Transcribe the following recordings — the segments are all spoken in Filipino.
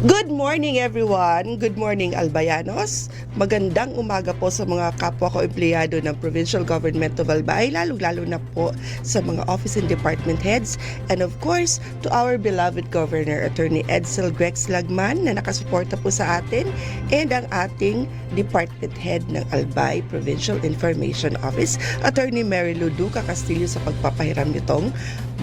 Good morning everyone! Good morning Albayanos! Magandang umaga po sa mga kapwa ko empleyado ng Provincial Government of Albay, lalong-lalo na po sa mga office and department heads, and of course to our beloved Governor Attorney Edsel Grex Lagman na nakasuporta po sa atin, and ang ating department head ng Albay Provincial Information Office, Attorney Mary Luduca Castillo, sa pagpapahiram nitong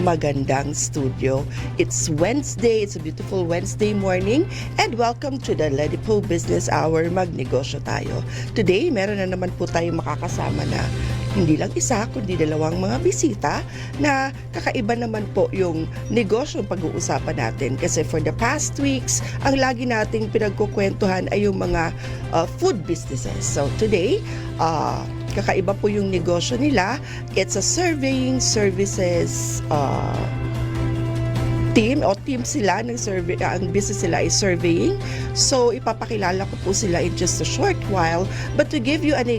magandang studio. It's Wednesday, it's a beautiful Wednesday morning, and welcome to the Ledipo Business Hour. Magnegosyo tayo. Today, meron na naman po tayong makakasama na hindi lang isa, kundi dalawang mga bisita na kakaiba naman po yung negosyo pag-uusapan natin. Kasi for the past weeks, ang lagi nating pinagkukwentuhan ay yung mga food businesses. So today, kakaiba po yung negosyo nila. It's a surveying services team sila ng survey. Ang business sila is surveying. So ipapakilala ko po sila in just a short while, but to give you an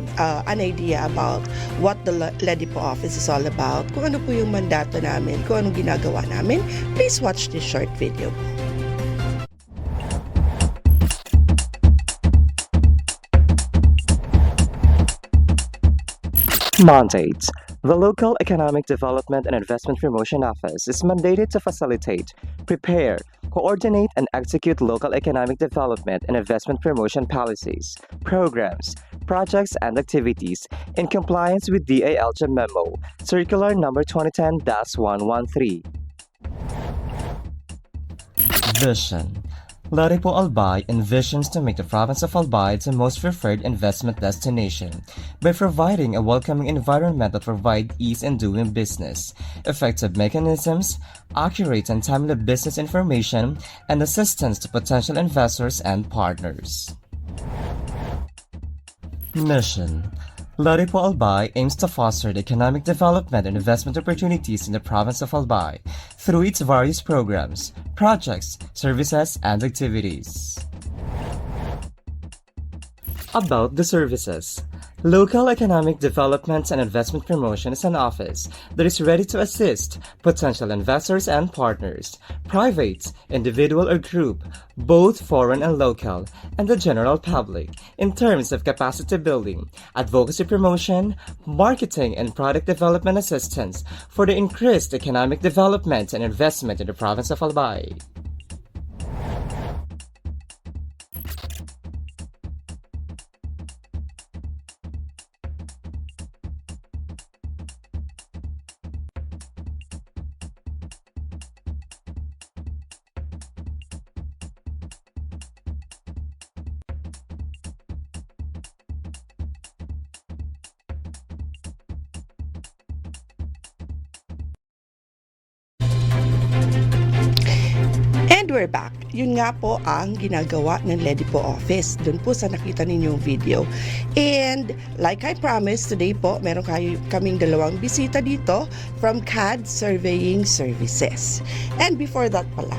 idea about what the Ledipo office is all about, kung ano po yung mandato namin, kung anong ginagawa namin, please watch this short video. Mandates. The Local Economic Development and Investment Promotion Office is mandated to facilitate, prepare, coordinate, and execute local economic development and investment promotion policies, programs, projects, and activities in compliance with DALJ Memo, Circular Number 2010-113. Vision. Ledipo Albay envisions to make the province of Albay the most preferred investment destination by providing a welcoming environment that provides ease in doing business, effective mechanisms, accurate and timely business information, and assistance to potential investors and partners. Mission. Ledipo Albay aims to foster the economic development and investment opportunities in the province of Albay through its various programs, projects, services, and activities. About the services. Local Economic Development and Investment Promotion is an office that is ready to assist potential investors and partners, private, individual or group, both foreign and local, and the general public, in terms of capacity building, advocacy promotion, marketing and product development assistance for the increased economic development and investment in the province of Albay. And we're back. Yun nga po ang ginagawa ng Ledipo office. Doon po sa nakita ninyong video. And like I promised, today po meron kaming dalawang bisita dito from CAD Surveying Services. And before that pala,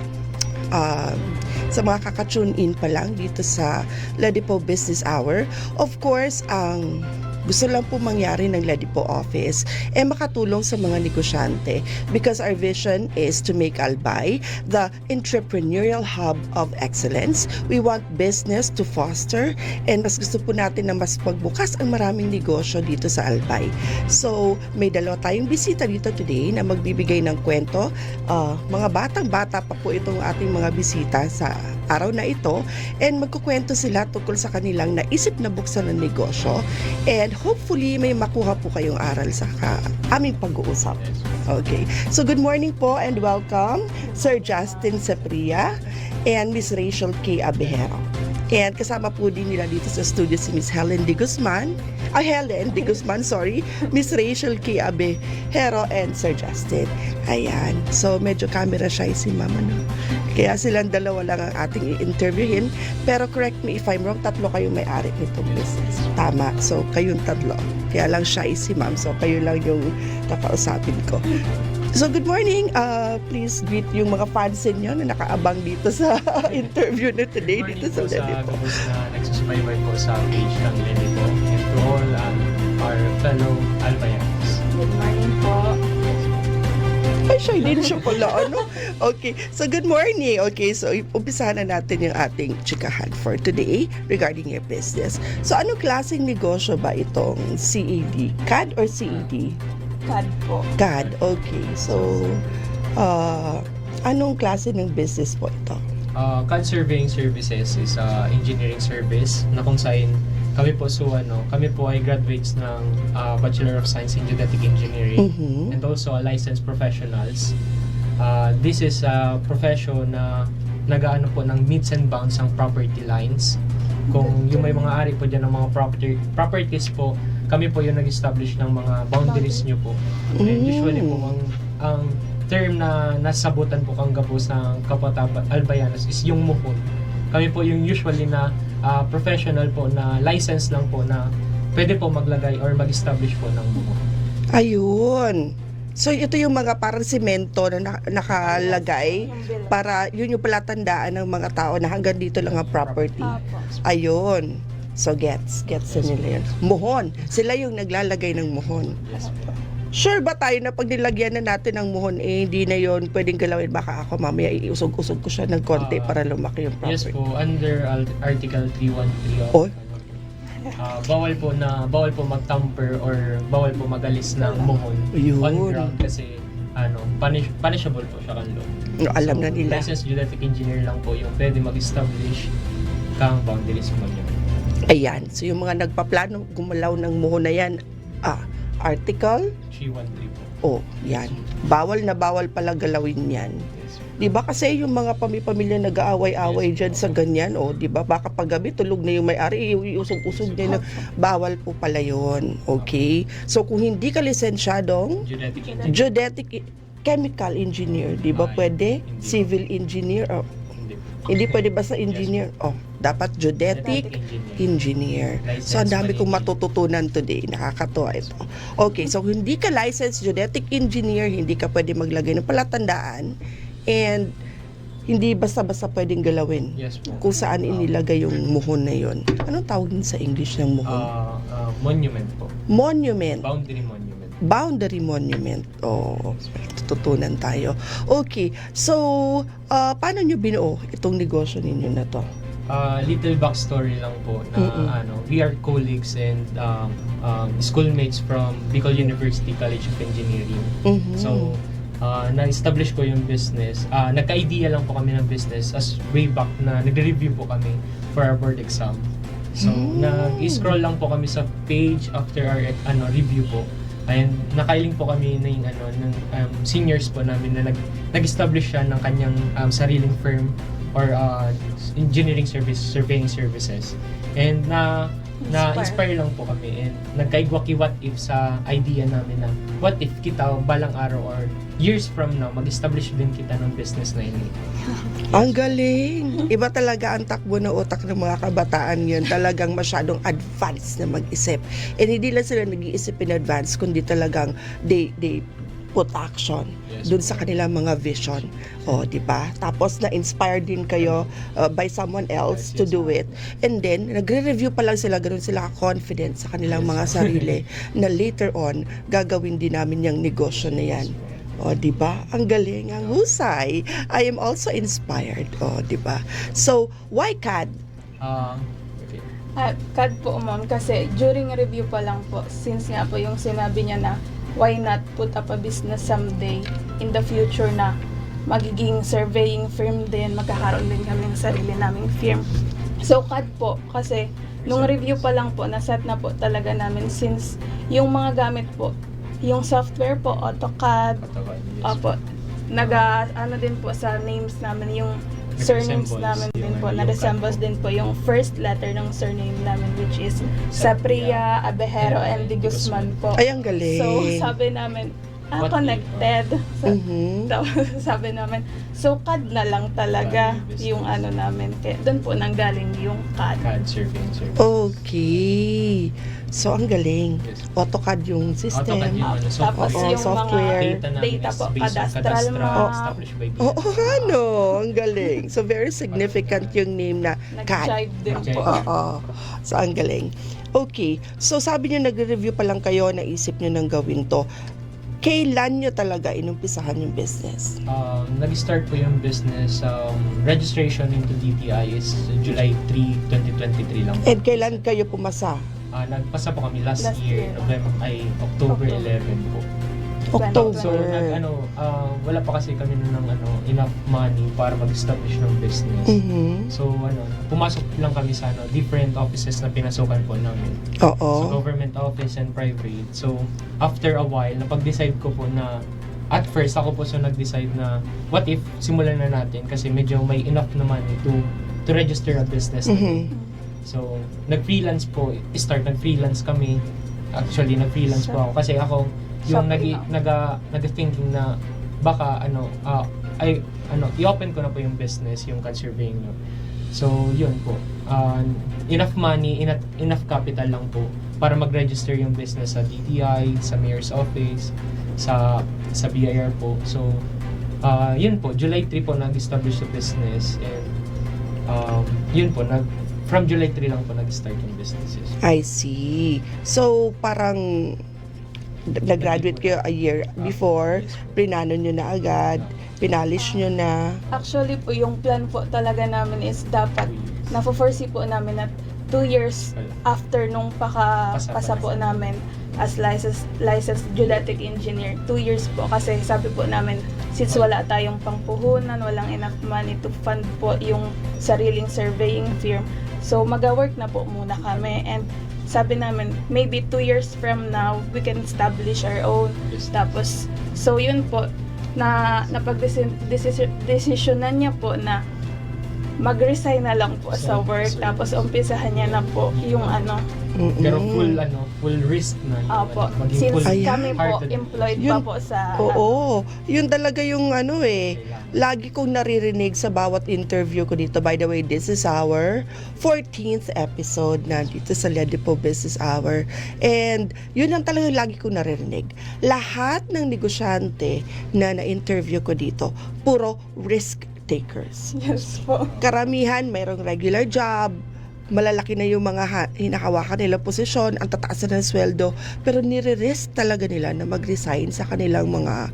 sa mga kaka-tune in pa lang dito sa Ledipo Business Hour, of course, ang gusto lang po mangyari ng Ledipo office makatulong sa mga negosyante, because our vision is to make Albay the entrepreneurial hub of excellence. We want business to foster, and mas gusto po natin na mas pagbukas ang maraming negosyo dito sa Albay. So may dalawa tayong bisita dito today na magbibigay ng kwento. Mga batang-bata pa po itong ating mga bisita sa araw na ito, and magkukwento sila tungkol sa kanilang naisip na buksan ng negosyo, and hopefully may makuha po kayong aral sa aming pag-uusap. Okay. So good morning po and welcome Sir Justin Sapria and Miss Rachel K. Abejero. And kasama po din nila dito sa studio si Miss Helen De Guzman, Miss Rachel K. Abejero and Sir Justin. Ayan. So medyo camera shy si Mama, no? Kaya silang dalawa lang ang ating i-interviewin. Pero correct me if I'm wrong, tatlo kayong may-ari nitong business. Tama. So kayong tatlo. Kaya lang shy si Ma'am. So kayo lang yung kakausapin ko. So good morning. Please greet yung mga fans niyo na nakaabang dito sa interview na today dito sa Ledipo. Na nagsusubaybay po sa page ng Ledipo, and to all our fellow Albayans. Good morning po. Ay, shy din siya pala, ano? Okay, so good morning. Okay, so umpisahan na natin yung ating chikahan for today regarding your business. So, anong klaseng negosyo ba itong CAD? CAD or CAD? CAD po. CAD, okay. So, anong klase ng business po ito? CAD Surveying Services is engineering service na kung saan kami po kami po ay graduates ng Bachelor of Science in Geodetic Engineering Mhm. and also licensed professionals. This is a profession na nagaano po ng meets and bounds ang property lines. Kung yung may mga ari po dyan ng mga properties po, kami po yung nag-establish ng mga boundaries nyo po. And usually po ang term na nasabutan po kang gapos ng Kapataba Albayanas is yung muhon. Kami po yung usually na professional po na license lang po na pwede po maglagay or mag-establish po ng muhon. Ayun. So, ito yung mga parang simento na nakalagay Yung bill. para yun yung palatandaan ng mga tao na hanggang dito lang ang property. Apo. Ayun. So, gets na nila yun. Muhon. Sila yung naglalagay ng muhon. Yes po. Sure ba tayo na pag nilagyan na natin ng muhon, hindi na yon pwedeng galawin? Baka ako mamaya iusog-usog ko siya ng konti para lumaki yung Yes property. po, under Article 313 Oy. bawal po mag-tamper or bawal po magalis ng muhon Ayun. on ground kasi punishable po siya kanlo. No, alam na nila. Licensed geodetic engineer lang po yung pwede mag-establish kang boundaries mo nyo. Ayan. So, yung mga nagpaplano gumalaw ng muhon na yan, Article 313 po. yan. Bawal na bawal pala galawin yan. Yes. 'Di ba kasi yung mga pamilya nag-aaway-away diyan sa ganyan, 'di ba? Baka paggabi tulog na yung may-ari, iusog-usog niya na bawal po pala 'yon. Okay? So kung hindi ka lisensyadong Geodetic engineer. geodetic chemical engineer, 'di ba Ay, pwede? hindi. Civil engineer, Hindi po. hindi pwede basta engineer. Dapat geodetic engineer. So, ang dami kong matututunan today. Nakakatuwa ito. Okay, so hindi ka licensed geodetic engineer, hindi ka pwede maglagay ng palatandaan, and hindi basta-basta pwedeng galawin Yes po. kung saan inilagay yung muhon na yon. Anong tawag din sa English ng muhon? Monument po. Monument. Boundary monument. Boundary monument. Tututunan tayo. Okay, so, paano nyo binuo itong negosyo ninyo na to? Little backstory lang po na we are colleagues and schoolmates from Bicol University College of Engineering. Mhm. So, na-establish ko yung business. Nagka-idea lang po kami ng business as way back na nagre-review po kami for our board exam. So, nag-scroll lang po kami sa page after our review po. And nakailing po kami ng seniors po namin na nag-establish siya ng kanyang sariling firm or engineering surveying services. And na-inspire lang po kami and nagkaigwaki what if sa idea namin na what if kita balang araw or years from now mag-establish din kita ng business na ini. Ang galing! Iba talaga ang takbo ng utak ng mga kabataan yun. Talagang masyadong advanced na mag-isip. And hindi lang sila nag-iisip in advance, kundi talagang they put action Yes, dun sa kanilang mga vision. Di ba? Tapos na-inspire din kayo by someone else Yes, to yes, do it. And then, nagre-review pa lang sila, ganun sila confident sa kanilang mga sarili na later on, gagawin din namin yung negosyo na yan. Di ba? Ang galing, ang husay. I am also inspired. Di ba? So, why CAD? Okay. CAD po, ma'am, kasi during review pa lang po, since nga po yung sinabi niya na why not put up a business someday in the future na magiging surveying firm din, magkakaroon din kami ng sarili naming firm. So, CAD po, kasi nung review pa lang po, naset na po talaga namin since yung mga gamit po, yung software po, AutoCAD, opo, din po sa names namin, yung surnames namin din po, na-resembles din po yung first letter ng surname namin, which is Sapria, Abejero, and De Guzman po. Ay, ang galing. So, sabi namin, What connected. Tapos sabi namin, so CAD na lang talaga yung namin. Kaya doon po nanggaling yung CAD. CAD surveying service. Okay. So, ang galing. Yes. AutoCAD yung system. AutoCAD yung Tapos Oo, yung software. mga namin data is po, based on cadastral map, established by Oo, ang galing. So, very significant yung name na CAD. nag-jive din po. Oo. So, ang galing. Okay. So, sabi niyo nagre-review pa lang kayo, naisip niyo nang gawin to. Kailan nyo talaga inumpisahan yung business? Nag-start po yung business, registration into DTI is July 3, 2023 lang po. And kailan kayo pumasa? Nagpasa po kami last Last year, year. October 11 po. October. So wala pa kasi kami ng enough money para mag-establish ng business. Mhm. So pumasok lang kami sa different offices na pinasukan po namin. Oo. So government office and private. So after a while, napag-decide ko po na at first ako po nag-decide na what if simulan na natin kasi medyo may enough na money to register a business. Mhm. So nag-freelance kami. Actually nag-freelance po ako kasi ako yung Shopee nag-thinking na baka i-open ko na po yung business, yung car surveying nyo. So yun po, enough money, enough capital lang po para mag-register yung business sa DTI, sa Mayor's Office, sa BIR po. So yun po, July 3 po nag-establish the business, and yun po, from July 3 lang po nag-start yung businesses. I see. So, parang nag-graduate kayo a year before, Yes po. prinano nyo na agad, pinalish nyo na. Actually po, yung plan po talaga namin is dapat na-foresee po namin na 2 years after nung pasa po namin as licensed geodetic engineer. 2 years po kasi sabi po namin since wala tayong pangpuhunan, walang enough money to fund po yung sariling surveying firm. So mag-work na po muna kami, and sabi namin maybe 2 years from now we can establish our own. Tapos so yun po na napag-desisyonan niya po na mag-resign na lang po sa work, tapos umpisahan niya na po yung Pero full risk na yun. Opo, Maging since full Ayan. kami po hearted. employed pa Yun- po sa Oo. Yun talaga yung lagi kong naririnig sa bawat interview ko dito. By the way, this is our 14th episode na dito sa Ledipo Business Hour. And yun ang talagang lagi kong naririnig. Lahat ng negosyante na na-interview ko dito, puro risk takers. Yes po. Karamihan mayroong regular job, malalaki na yung mga hinahawakan nila posisyon, ang tataas na ng sweldo, pero nire-risk talaga nila na mag-resign sa kanilang mga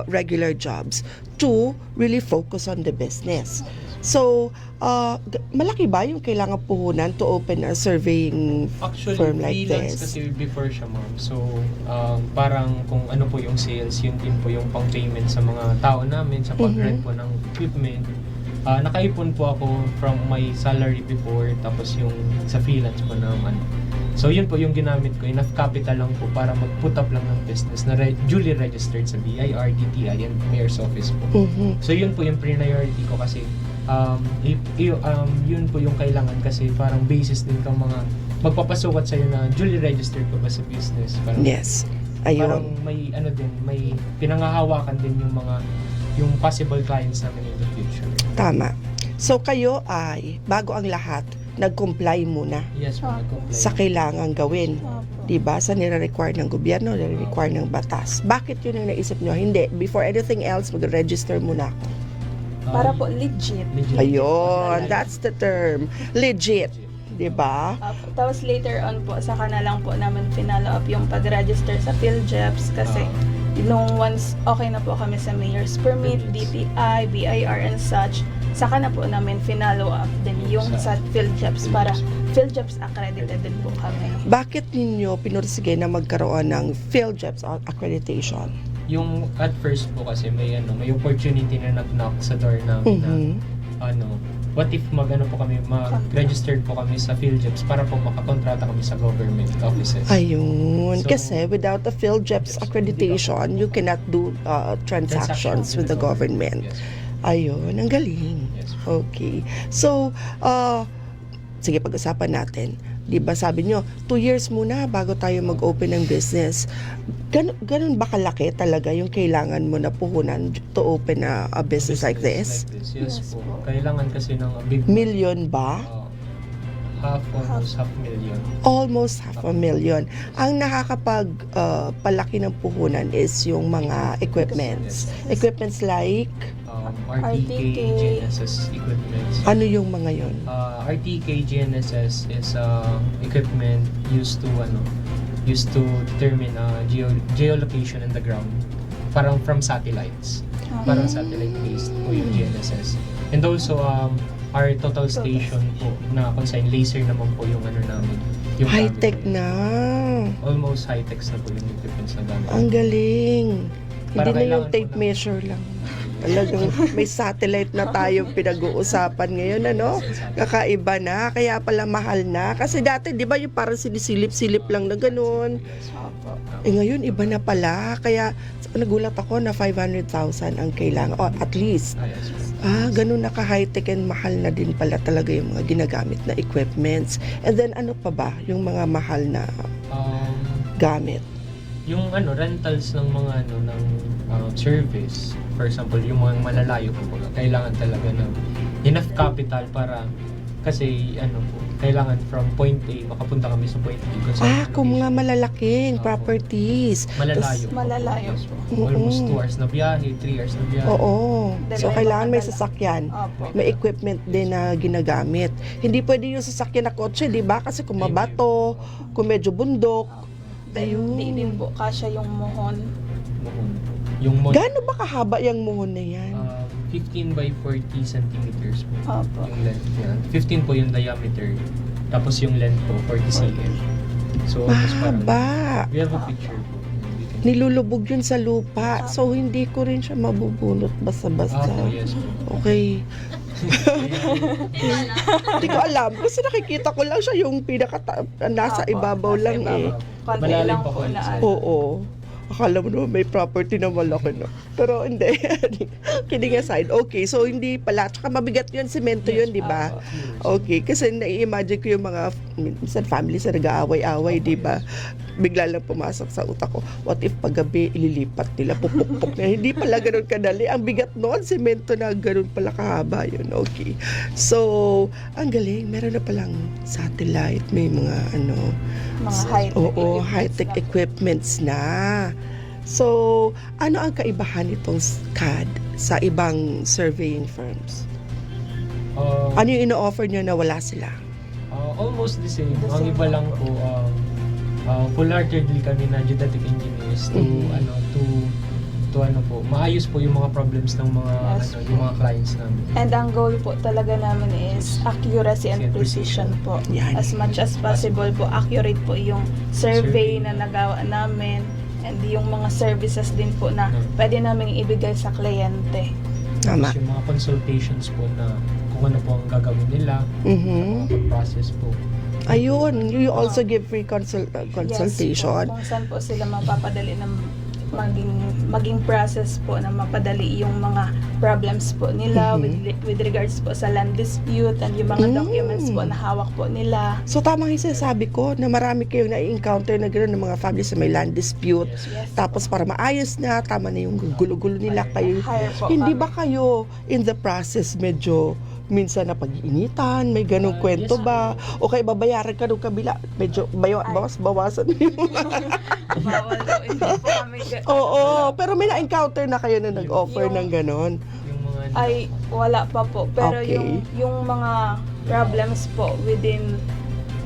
regular jobs to really focus on the business. So, malaki ba yung kailangan puhunan to open a surveying Actually, firm like freelance this? kasi before siya, ma'am. So, parang kung ano po yung sales, yun din po yung pang-payment sa mga tao namin, sa pag-rent po ng equipment. Nakaipon po ako from my salary before, tapos yung sa freelance po na So, yun po yung ginamit ko. Enough capital lang po para mag-put up lang ng business na duly registered sa BIR, DTI, and Mayor's Office po. Mhm. So, yun po yung priority ko kasi yun po yung kailangan kasi parang basis din kang mga magpapasukat sa'yo na duly registered ko ba sa business. Parang, Yes. parang Ayun. may pinangahawakan din yung possible clients namin in the future. Tama. So, kayo ay, bago ang lahat, nag-comply muna Yes, po, nag-comply. sa kailangan gawin. Opo. Diba? Sa nire-require ng gobyerno, nire-require ng batas. Bakit yun ang naisip nyo? Hindi. Before anything else, mag-register muna ako. Para po legit. Ayun, that's the term. Legit. Diba? Tapos later on po, saka na lang po namin finalo up yung pag-register sa PhilJeps kasi nung once okay na po kami sa Mayor's Permit, DTI, BIR and such, saka na po namin finalo up din yung sa PhilJeps para PhilJeps accredited din po kami. Bakit ninyo pinursige na magkaroon ng PhilJeps accreditation? Yung at first po kasi may opportunity na nag-knock sa door namin na what if mag-registered po kami sa PhilJeps para po makakontrata kami sa government offices. Ayun. So, Kasi without the PhilJeps accreditation, you cannot do transactions with the government. Yes. Ayun, ang galing. Yes. Okay. So, sige, pag-usapan natin. Di ba sabi nyo, 2 years muna bago tayo mag-open ng business. Ganun ba kalaki talaga yung kailangan mo na puhunan to open a business like this? Yes, Yes po. po. Kailangan kasi ng big Million ba? almost half million. Almost $500,000. Ang nakakapag-palaki ng puhunan is yung mga equipments. Equipments like, RTK, RTK, GNSS equipment. ano yung mga yon? RTK GNSS is equipment used to used to determine geolocation in the ground. Parang from satellites. Parang satellite-based po yung GNSS. And also, our total station po na kung saan laser naman po yung ano namin. Yung High-tech gamit. na. Almost high-tech na po yung equipments na gamit. Ang galing. Hindi Para na yung kailangan tape mo na- measure lang. Talagang may satellite na tayong pinag-uusapan ngayon, ano? Kakaiba na, kaya pala mahal na. Kasi dati, di ba, yung parang sinisilip-silip lang na ganun. Opo. Ngayon, iba na pala. Kaya, nagulat ako na 500,000 ang kailangan. O, at least. Yes po. Ganun na ka-high-tech and mahal na din pala talaga yung mga ginagamit na equipments. And then, ano pa ba? Yung mga mahal na gamit. Yung rentals ng mga ng service, for example, yung mga malalayo po, kailangan talaga ng enough capital para kasi kailangan from point A makapunta kami sa point B. Kung mga malalaking properties. Malalayo. Malalayo Yes, po. Almost Mm-mm. 2 hours na biyahe, 3 hours na biyahe. Oo. Then, So, may kailangan may makadala. sasakyan. Opo. May equipment din na ginagamit. Hindi pwede yung sasakyan na kotse, di ba? Kasi kung mabato, kung medyo bundok. Ayun. Hindi din po kasya yung muhon. Muhon. Yung Gaano ba kahaba yung muhon na yan? 15 by 40 centimeters po. Opo. Yung length niya. 15 po yung diameter. Tapos yung length po, 40 cm. So, almost parang... Mahaba. We have a picture po. Nilulubog yun sa lupa. So, hindi ko rin siya mabubunot basta-basta. Yes po. Okay. Hindi ko alam. Kasi nakikita ko lang siya yung nasa Opo, ibabaw nasa lang ibabaw. eh. Konti Malalim lang pa po po na yun. Oo. Akala mo naman may property na malaki na. Pero hindi. Kidding aside. Okay, so hindi pala. Tsaka mabigat yun, semento yun, di ba? Okay, kasi nai-imagine ko yung mga minsan families na nag-aaway-away, di ba? Bigla lang pumasok sa utak ko, what if paggabi ililipat nila, pupukpok na. Hindi pala ganun kadali. Ang bigat noon, semento na ganun pala kahaba yun. Okay. So, ang galing. Meron na palang satellite. May mga mga high-tech Oo, equipments high-tech na. equipments na. So, ano ang kaibahan nitong CAD sa ibang surveying firms? Ano yung ino-offer nyo na wala sila? Almost the same. The Ang same iba lang lang po, full-heartedly kami na geodetic engineers to maayos po yung mga problems ng mga Yes. yung mga clients namin. And ang goal po talaga namin is accuracy and precision po. Yan. As much as possible po, accurate po yung survey na nagawa namin and yung mga services din po na pwede namin ibigay sa kliyente. Tama. Tapos yung mga consultations po na kung ano po ang gagawin nila, process po. Ayun, you also give free consultation. Yes po, kung saan po sila mapapadali ng maging process po na mapadali yung mga problems po nila with regards po sa land dispute and yung mga documents po na hawak po nila. So, tamang yung sinasabi ko na marami kayong na-encounter na gano'n ng mga families na may land dispute. Yes. Tapos para maayos na, tama na yung gulo-gulo nila kayo. Hire po Hindi kami. ba kayo in the process medyo minsan na pag-iinitan, may ganong kwento Yes, ba? O kaya babayaran ka nung kabila, medyo bawasan yung Bawal daw, hindi po kami Oo, pero may na-encounter na kayo na nag-offer Yung- ng ganon. Yung mga ay wala pa po. Pero Okay. yung mga problems po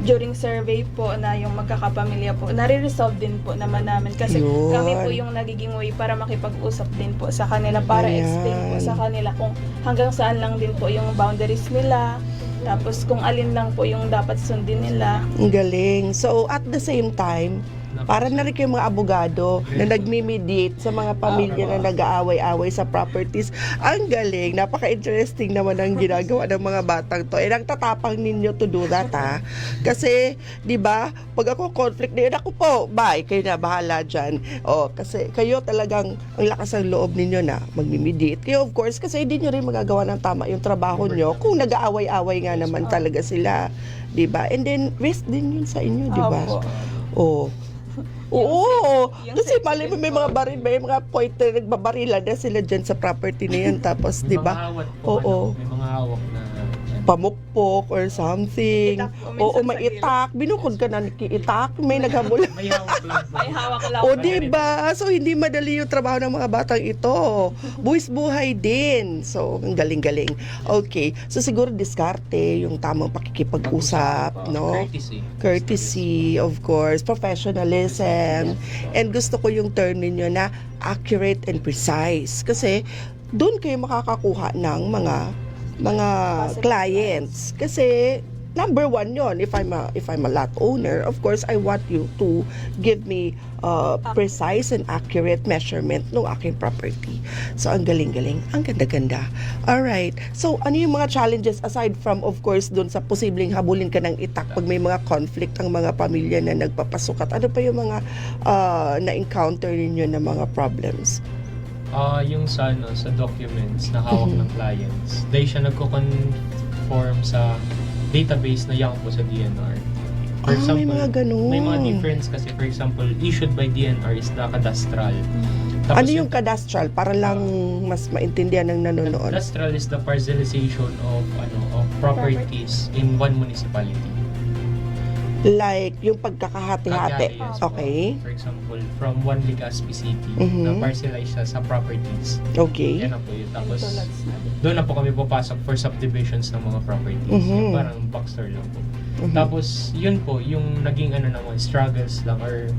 during survey po na yung magkakapamilya po, nare-resolve din po naman namin kasi Yun. kami po yung nagiging way para makipag-usap din po sa kanila para Ayan. explain po sa kanila kung hanggang saan lang din po yung boundaries nila, tapos kung alin lang po yung dapat sundin nila. Ang galing. So, at the same time, para na rin kayong mga abogado na nagmi-mediate sa mga pamilya na nag-aaway-aaway sa properties. Ang galing. Napaka-interesting naman ang ginagawa ng mga batang to. Ang tatapang ninyo to do that, ha? Kasi, di ba, pag ako conflict na yun, ako po, bye, kayo na, bahala dyan. Kasi kayo talagang, ang lakas ng loob ninyo na magmi-mediate. Kayo, of course, kasi hindi nyo rin magagawa ng tama yung trabaho nyo kung nag-aaway-aaway nga naman talaga sila. Di ba? And then, risk din yun sa inyo, di ba? Opo. Oo. Yung Kasi sensitive mali mo may mga baril, may mga point na nagbabarilan na sila dyan sa property na yan. Tapos, di ba? May mga hawak po, Oo. may mga hawak na pamukpok or something. Itak po, minsan Oo, sa maitak. Binukod ka na nakiitak. May naghamol. May hawak lang po. May hawak lang. O, diba? So, hindi madali yung trabaho ng mga batang ito. Buwis buhay din. So, ang galing-galing. Okay. So, siguro diskarte, yung tamang pakikipag-usap, no? Courtesy, of course. Professionalism. And gusto ko yung term ninyo na accurate and precise. Kasi, doon kayo makakakuha ng mga Positive clients. Kasi, number one yon. If I'm a lot owner, of course, I want you to give me precise and accurate measurement ng aking property. So, ang galing-galing. Ang ganda-ganda. Alright. So, ano yung mga challenges aside from, of course, dun sa posibleng habulin ka ng itak pag may mga conflict ang mga pamilya na nagpapasukat? Ano pa yung mga na-encounter ninyo na mga problems? Yung sa documents na hawak ng clients, dahil siya nagko-conform sa database na yan po sa DNR. For may mga ganun. may mga difference kasi. For example, issued by DNR is the cadastral. Tapos Ano yung cadastral? Para lang mas maintindihan ng nanonood. cadastral is the parcelization of properties in one municipality. Like, yung pagkakahati-hati. Yes po. Okay. For example, from one Legazpi City Mhm. na parcelize siya sa properties. Okay. Yan na po yun. Tapos, Ito, lots na. doon na po kami papasok for subdivisions ng mga properties. Mhm. Yung parang bookstore lang po. Mhm. Tapos, yun po, yung naging naman, struggles lang or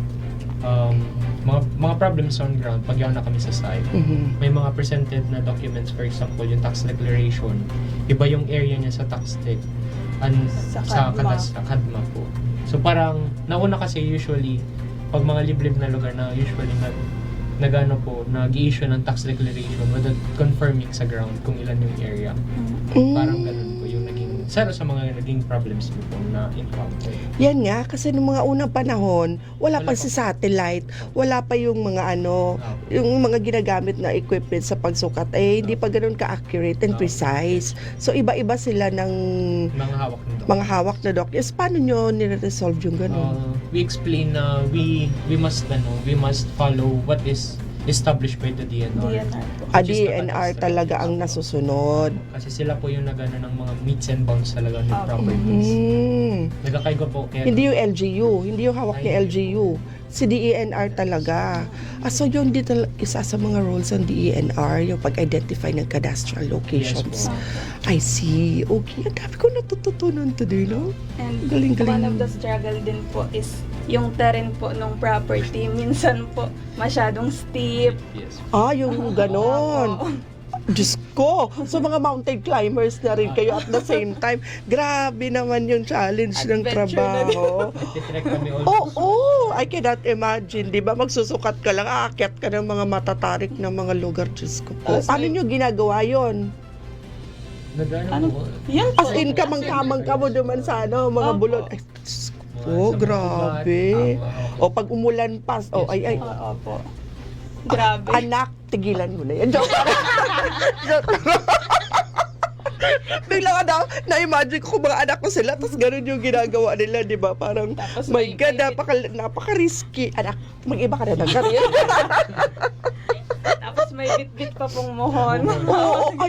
mga problems on ground pag yaw na kami sa site. Mhm. May mga presented na documents, for example, yung tax declaration. Iba yung area niya sa tax deck. Sa Kadma. Sa Kadma po. So parang, nauna kasi usually, pag mga liblib na lugar na usually nag-i-issue ng tax declaration without confirming sa ground kung ilan yung area. Parang ganun po yung naging, sa mga naging problems mo po na encounter. Yan nga, kasi nung mga unang panahon, wala pa si satellite, wala pa yung mga yung mga ginagamit na equipment sa pagsukat, hindi pa ganun ka-accurate and precise. So, iba-iba sila ng Mga hawak ng document. documents. Paano nyo nire-resolve yung ganun? We explain na we must follow what is established by the DNR. DNR po. Which is the DNR cadastral. talaga ang nasusunod. Kasi sila po yung ng mga meets and bounds talaga ng properties. Nagkakaiba po. Kaya, Hindi yung LGU, hindi yung hawak ni LGU. Si DENR talaga. So yun din isa sa mga roles ng DENR, yung pag-identify ng cadastral locations. Yes I see. Okay, ang dami ko natututunan today, no? And Galing-galing. one of the struggle din po is yung terrain po ng property. Minsan po masyadong steep. yes. Yung ganon. Opo. Diyos ko. So mga mountain climbers na rin kayo at the same time. Grabe naman yung challenge ng Adventure na trabaho. Nagtitrek kami almost. Oo, I cannot imagine, di ba? Magsusukat ka lang, aakyat ka ng mga matatarik na mga lugar, Diyos ko po. Tapos Paano nyo ginagawa yon? Ano? po. Yan po. As in, kamang-kamang ka mo naman sa mga Opo. bulon. Ay, Diyos ko po, Sa grabe. mga O pag umulan pa, ay, Opo. Grabe. anak, tigilan mo na yan. Joke. Joke. Bigla ka na-imagine ko kung mga anak ko sila, tapos ganun yung ginagawa nila, di ba? Parang, Tapos my may- God, napaka-risky. Anak, mag-iba ka na ng career. Tapos may bit-bit pa pong mohon.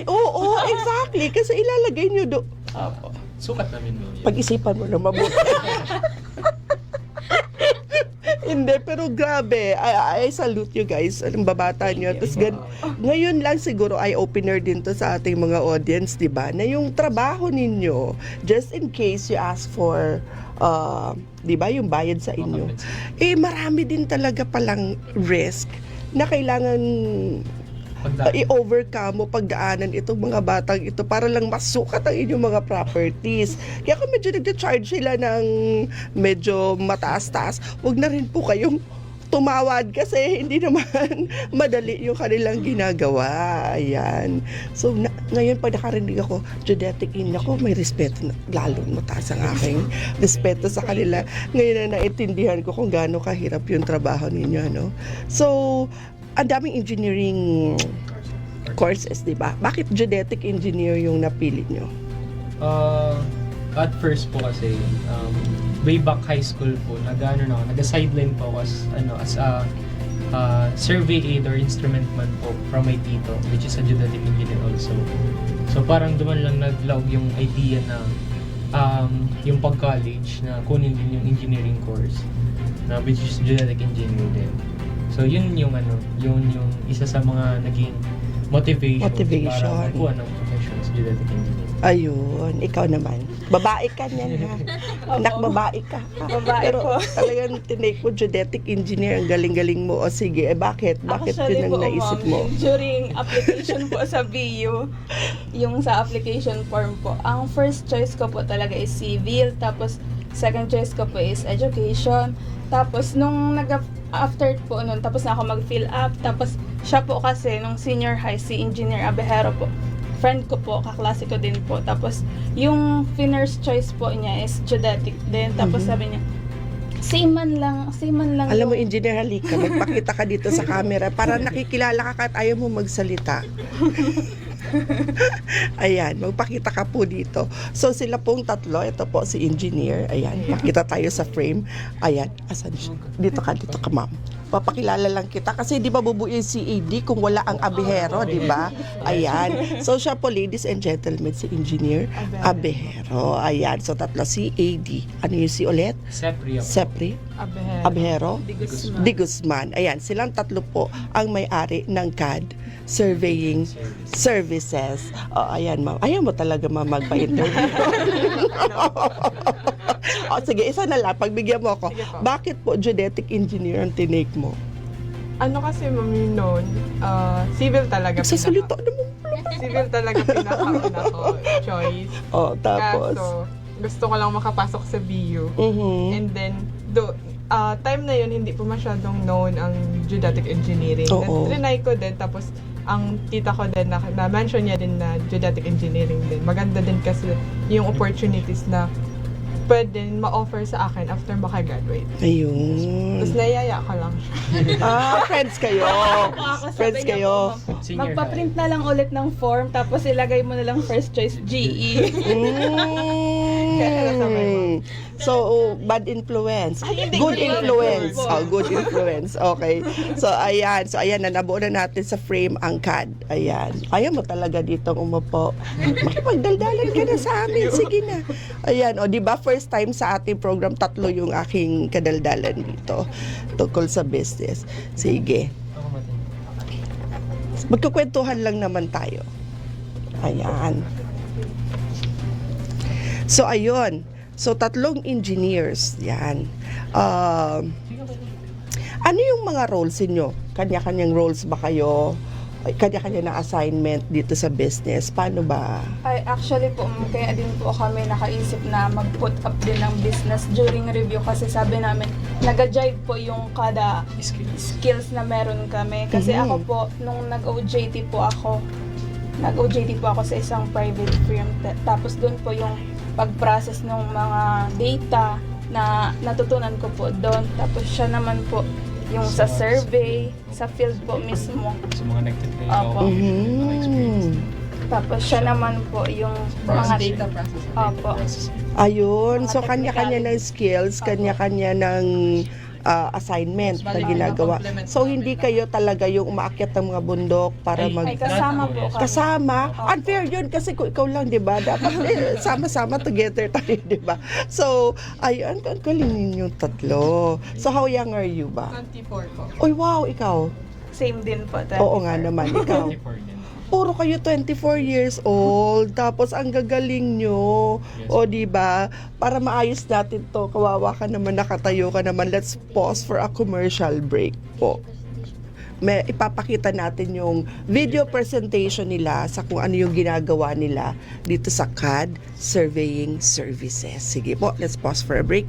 Oo, exactly. Kasi ilalagay nyo doon. Opo. Sukat namin mo yan. Pag-isipan mo na mabuti. Hindi, pero grabe. I salute you guys. Anong babata nyo. Tapos ngayon lang siguro eye-opener din to sa ating mga audience, di ba? Na yung trabaho ninyo, just in case you ask for, di ba, yung bayad sa inyo. Marami din talaga palang risk na kailangan i-overcome mo pagdaanan itong mga batang ito para lang masukat ang inyong mga properties. Kaya kung medyo nag-charge sila ng medyo mataas-taas, wag na rin po kayong tumawad kasi hindi naman madali yung kanilang ginagawa. Ayan. So, ngayon pag nakarinig ako, genetic in ako, may respeto na, lalo mataas ang aking respeto sa kanila. Ngayon na naintindihan ko kung gaano kahirap yung trabaho ninyo, no? So, ang daming engineering courses, di ba? Bakit genetic engineer yung napili nyo? At first po kasi, way back high school po, nag-sideline po ako as a survey aid or instrument man po from my tito, which is a genetic engineer also. So parang duman lang naglaog yung idea na yung pag-college na kunin din yung engineering course na which is genetic engineering din. So yun yung yun yung isa sa mga naging motivation para magkuha ng profession sa genetic engineering. Ayun, ikaw naman. Babae ka niyan ha. Anak, babae ka. Babae Pero po. talagang tinake mo genetic engineer. Ang galing-galing mo. O sige, bakit? Bakit Actually yun ang po, naisip ma'am, mo? during application po sa BU, yung sa application form po, ang first choice ko po talaga is civil, tapos second choice ko po is education, tapos nung after po nun, tapos na ako mag-fill up, tapos siya po kasi nung senior high, si Engineer Abejero po, friend ko po, kaklase ko din po. Tapos, yung finner's choice po niya is geodetic din. Tapos sabi niya, same man lang Alam mo, yung- engineer, halika. Magpakita ka dito sa camera para nakikilala ka at ayaw mo magsalita. Ayan, magpakita ka po dito. So, sila pong tatlo. Ito po si engineer. Ayan, pakita tayo sa frame. Ayan, asan siya? Dito ka, ma'am. Papakilala lang kita kasi di ba bubuo yung CAD kung wala ang abehero, di ba? Ayan. So, siya po, ladies and gentlemen, si engineer Abejero. Ayan. So, tatlo CAD. Ano yung si ulit? Sepria po. Sepri? Abejero? Di Guzman. Ayan, silang tatlo po ang may-ari ng CAD Surveying Services. Oh, ayan, ma'am. Ayaw mo talaga, ma'am, magpa-interview. O, sige, isa na lang. Pagbigyan mo ako. Sige po. Bakit po genetic engineer ang tinake mo? Ano kasi mami noon, civil talaga Nagsasalita naman. civil talaga pinakauna ko choice. O, tapos. Kaso, gusto ko lang makapasok sa BU. Mhm. And then, time na yun, hindi po masyadong known ang geodetic engineering. Oo. Trinay ko din, tapos ang tita ko din, na-mention niya din na geodetic engineering din. Maganda din kasi yung opportunities na pwede ma-offer sa akin after makagraduate. Ayun. Tapos nayaya ko lang siya. Friends kayo. Ako, sabi Friends niya kayo. po, ma'am, Senior magpa-print na lang ulit ng form, tapos ilagay mo na lang first choice GE. Mm. So, bad influence. Good influence. Oh, good influence. Okay. So, ayan. So, ayan na. Nabuo na natin sa frame ang CAD. Ayan. Ayaw mo talaga ditong umupo. Makipagdaldalan ka na sa amin. Sige na. Ayan. O, di ba first time sa ating program, tatlo yung aking kadaldalan dito. Tungkol sa business. Sige. Ako matindi. Magkukwentuhan lang naman tayo. Ayan. So, ayun. So, tatlong engineers. Yan. Ano yung mga roles niyo? Kanya-kanyang roles ba kayo? Kanya-kanya na assignment dito sa business? Paano ba? Ay, actually po, kaya din po kami nakaisip na mag-put up din ng business during review kasi sabi namin, nag-jive po yung kada skills na meron kami. Kasi Mhm. ako po, nung nag-OJT po ako sa isang private firm. Tapos doon po yung pag-process ng mga data na natutunan ko po doon. Tapos siya naman po yung sa survey, sa field po mismo. Sa mga nagtitrain Opo. Mhm. Tapos siya naman po yung mga Data processing. Opo. Ayun. So, Mga kanya-kanya ng skills, kanya-kanya ng assignment na ginagawa. So, hindi kayo talaga yung umaakyat ng mga bundok para Ay, mag... Ay, kasama po kami. Kasama? Unfair yun kasi kung ikaw lang, di ba? Dapat sama-sama together tayo, di ba? So, ayun, ang galing ninyong tatlo. So, how young are you ba? 24 po. Uy, wow, ikaw. Same din po. Oo nga naman, ikaw. 24 din. Puro kayo 24 years old, tapos ang gagaling nyo. Yes. O, di ba? Para maayos natin to, kawawa ka naman, nakatayo ka naman. Let's pause for a commercial break po. May ipapakita natin yung video presentation nila sa kung ano yung ginagawa nila dito sa CAD Surveying Services. Sige po, let's pause for a break.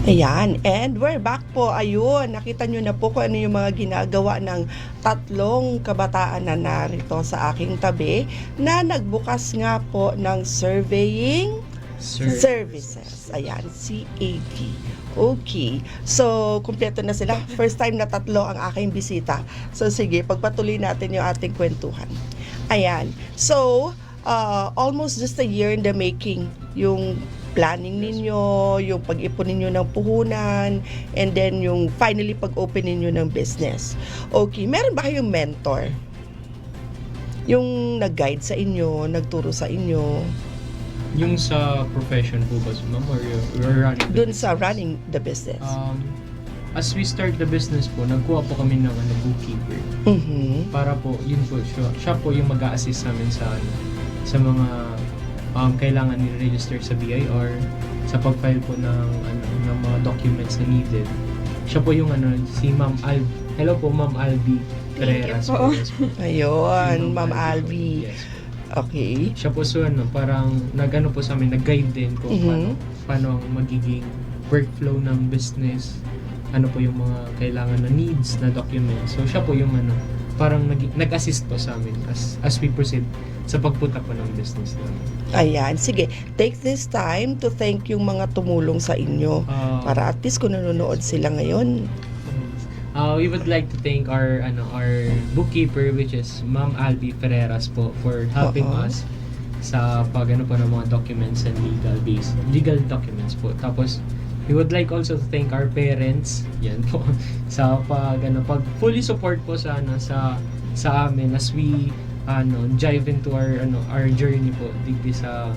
Ayan, and we're back po. Ayun, nakita nyo na po kung ano yung mga ginagawa ng tatlong kabataan na narito sa aking tabi na nagbukas nga po ng surveying services. Ayan, CAT. Okay. So, kumpleto na sila. First time na tatlo ang aking bisita. So, sige, pagpatuloy natin yung ating kwentuhan. Ayan. So, almost just a year in the making yung planning ninyo, yung pag-ipon ninyo ng puhunan, and then yung finally pag-open ninyo ng business. Okay, meron ba kayong mentor? Yung nag-guide sa inyo, nagturo sa inyo, Yung sa profession po ba, ma'am, or you're running the dun sa running the business? As we start the business po, nagkuha po kami ng bookkeeper. Mhm. Para po, yun po, siya po yung mag-a-assist namin sa mga kailangan ni-register sa BIR, sa pag-file po ng mga documents na needed. Siya po yung si Ma'am Albi. Hello po, Ma'am Albi Pereras po. Yes po. Ayun, Si Ma'am po. Albi. Yes po. Okay. Siya po parang nag-ano po sa amin, nag-guide din kung paano ang magiging workflow ng business, ano po yung mga kailangan na needs na documents. So siya po yung parang nag-assist po sa amin as we proceed sa pagputa po ng business namin. Ayan, sige. Take this time to thank yung mga tumulong sa inyo. Para at least kung nanonood sila ngayon. We would like to thank our bookkeeper, which is Ma'am Albi Ferreras po, for helping us sa pag po ng mga documents and legal documents po. Tapos we would like also to thank our parents, yan po, sa pag fully support po sa amin as we dive into our journey po digdi sa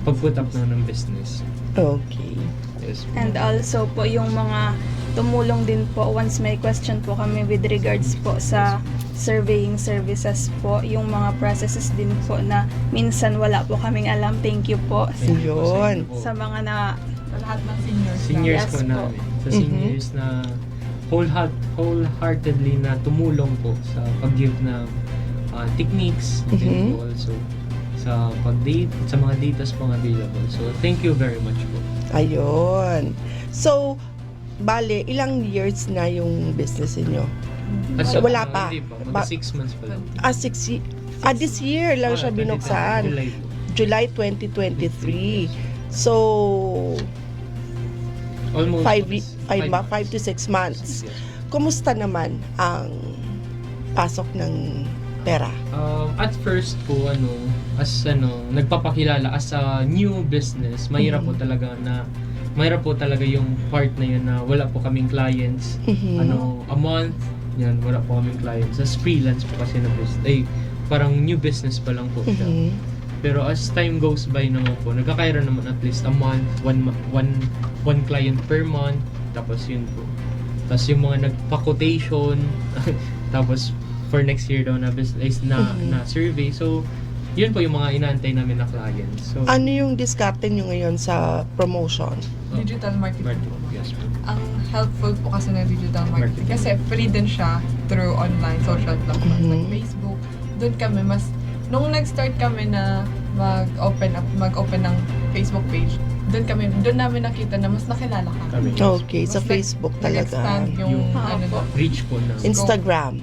pag-put up ng business. Okay. Yes. And also po yung mga tumulong din po once may question po kami with regards po sa surveying services po, yung mga processes din po na minsan wala po kaming alam. Thank you po Thank you po sa Yun. inyo po. sa mga Sa lahat ng seniors. Seniors Yes po po. namin. Sa seniors na wholeheartedly na tumulong po sa pag-give ng techniques and then po also sa pag-date, sa mga datas pong available. So, thank you very much po. Ayun. So, bale, ilang years na yung business niyo? Wala pa. Hindi po. Ba- 6 months pa lang. This year lang siya binuksan. July po. July 2023. So, Almost 5 to 6 months. Yes. Kumusta naman ang pasok ng pera? At first po, nagpapakilala as a new business, mahirap po talaga yung part na yun na wala po kaming clients. A month, yan, wala po kaming clients. As freelance po kasi na business, parang new business pa lang po siya. Pero as time goes by naman po, nagkakaroon naman at least a month, one client per month, tapos yun po. Tapos yung mga nagpa-quotation, tapos for next year daw na business na survey. So, yun po yung mga inaantay namin na clients. So, Ano yung diskarte nyo ngayon sa promotion? Digital marketing po. Yes po. Ang helpful po kasi ng digital marketing kasi free din siya through online social platforms like Facebook. Doon kami nung nag-start kami na mag-open ng Facebook page, doon namin nakita na mas nakilala ka. Kami. Okay, sa Mas Facebook talaga. nag-expand yung po. Reach po na. Instagram.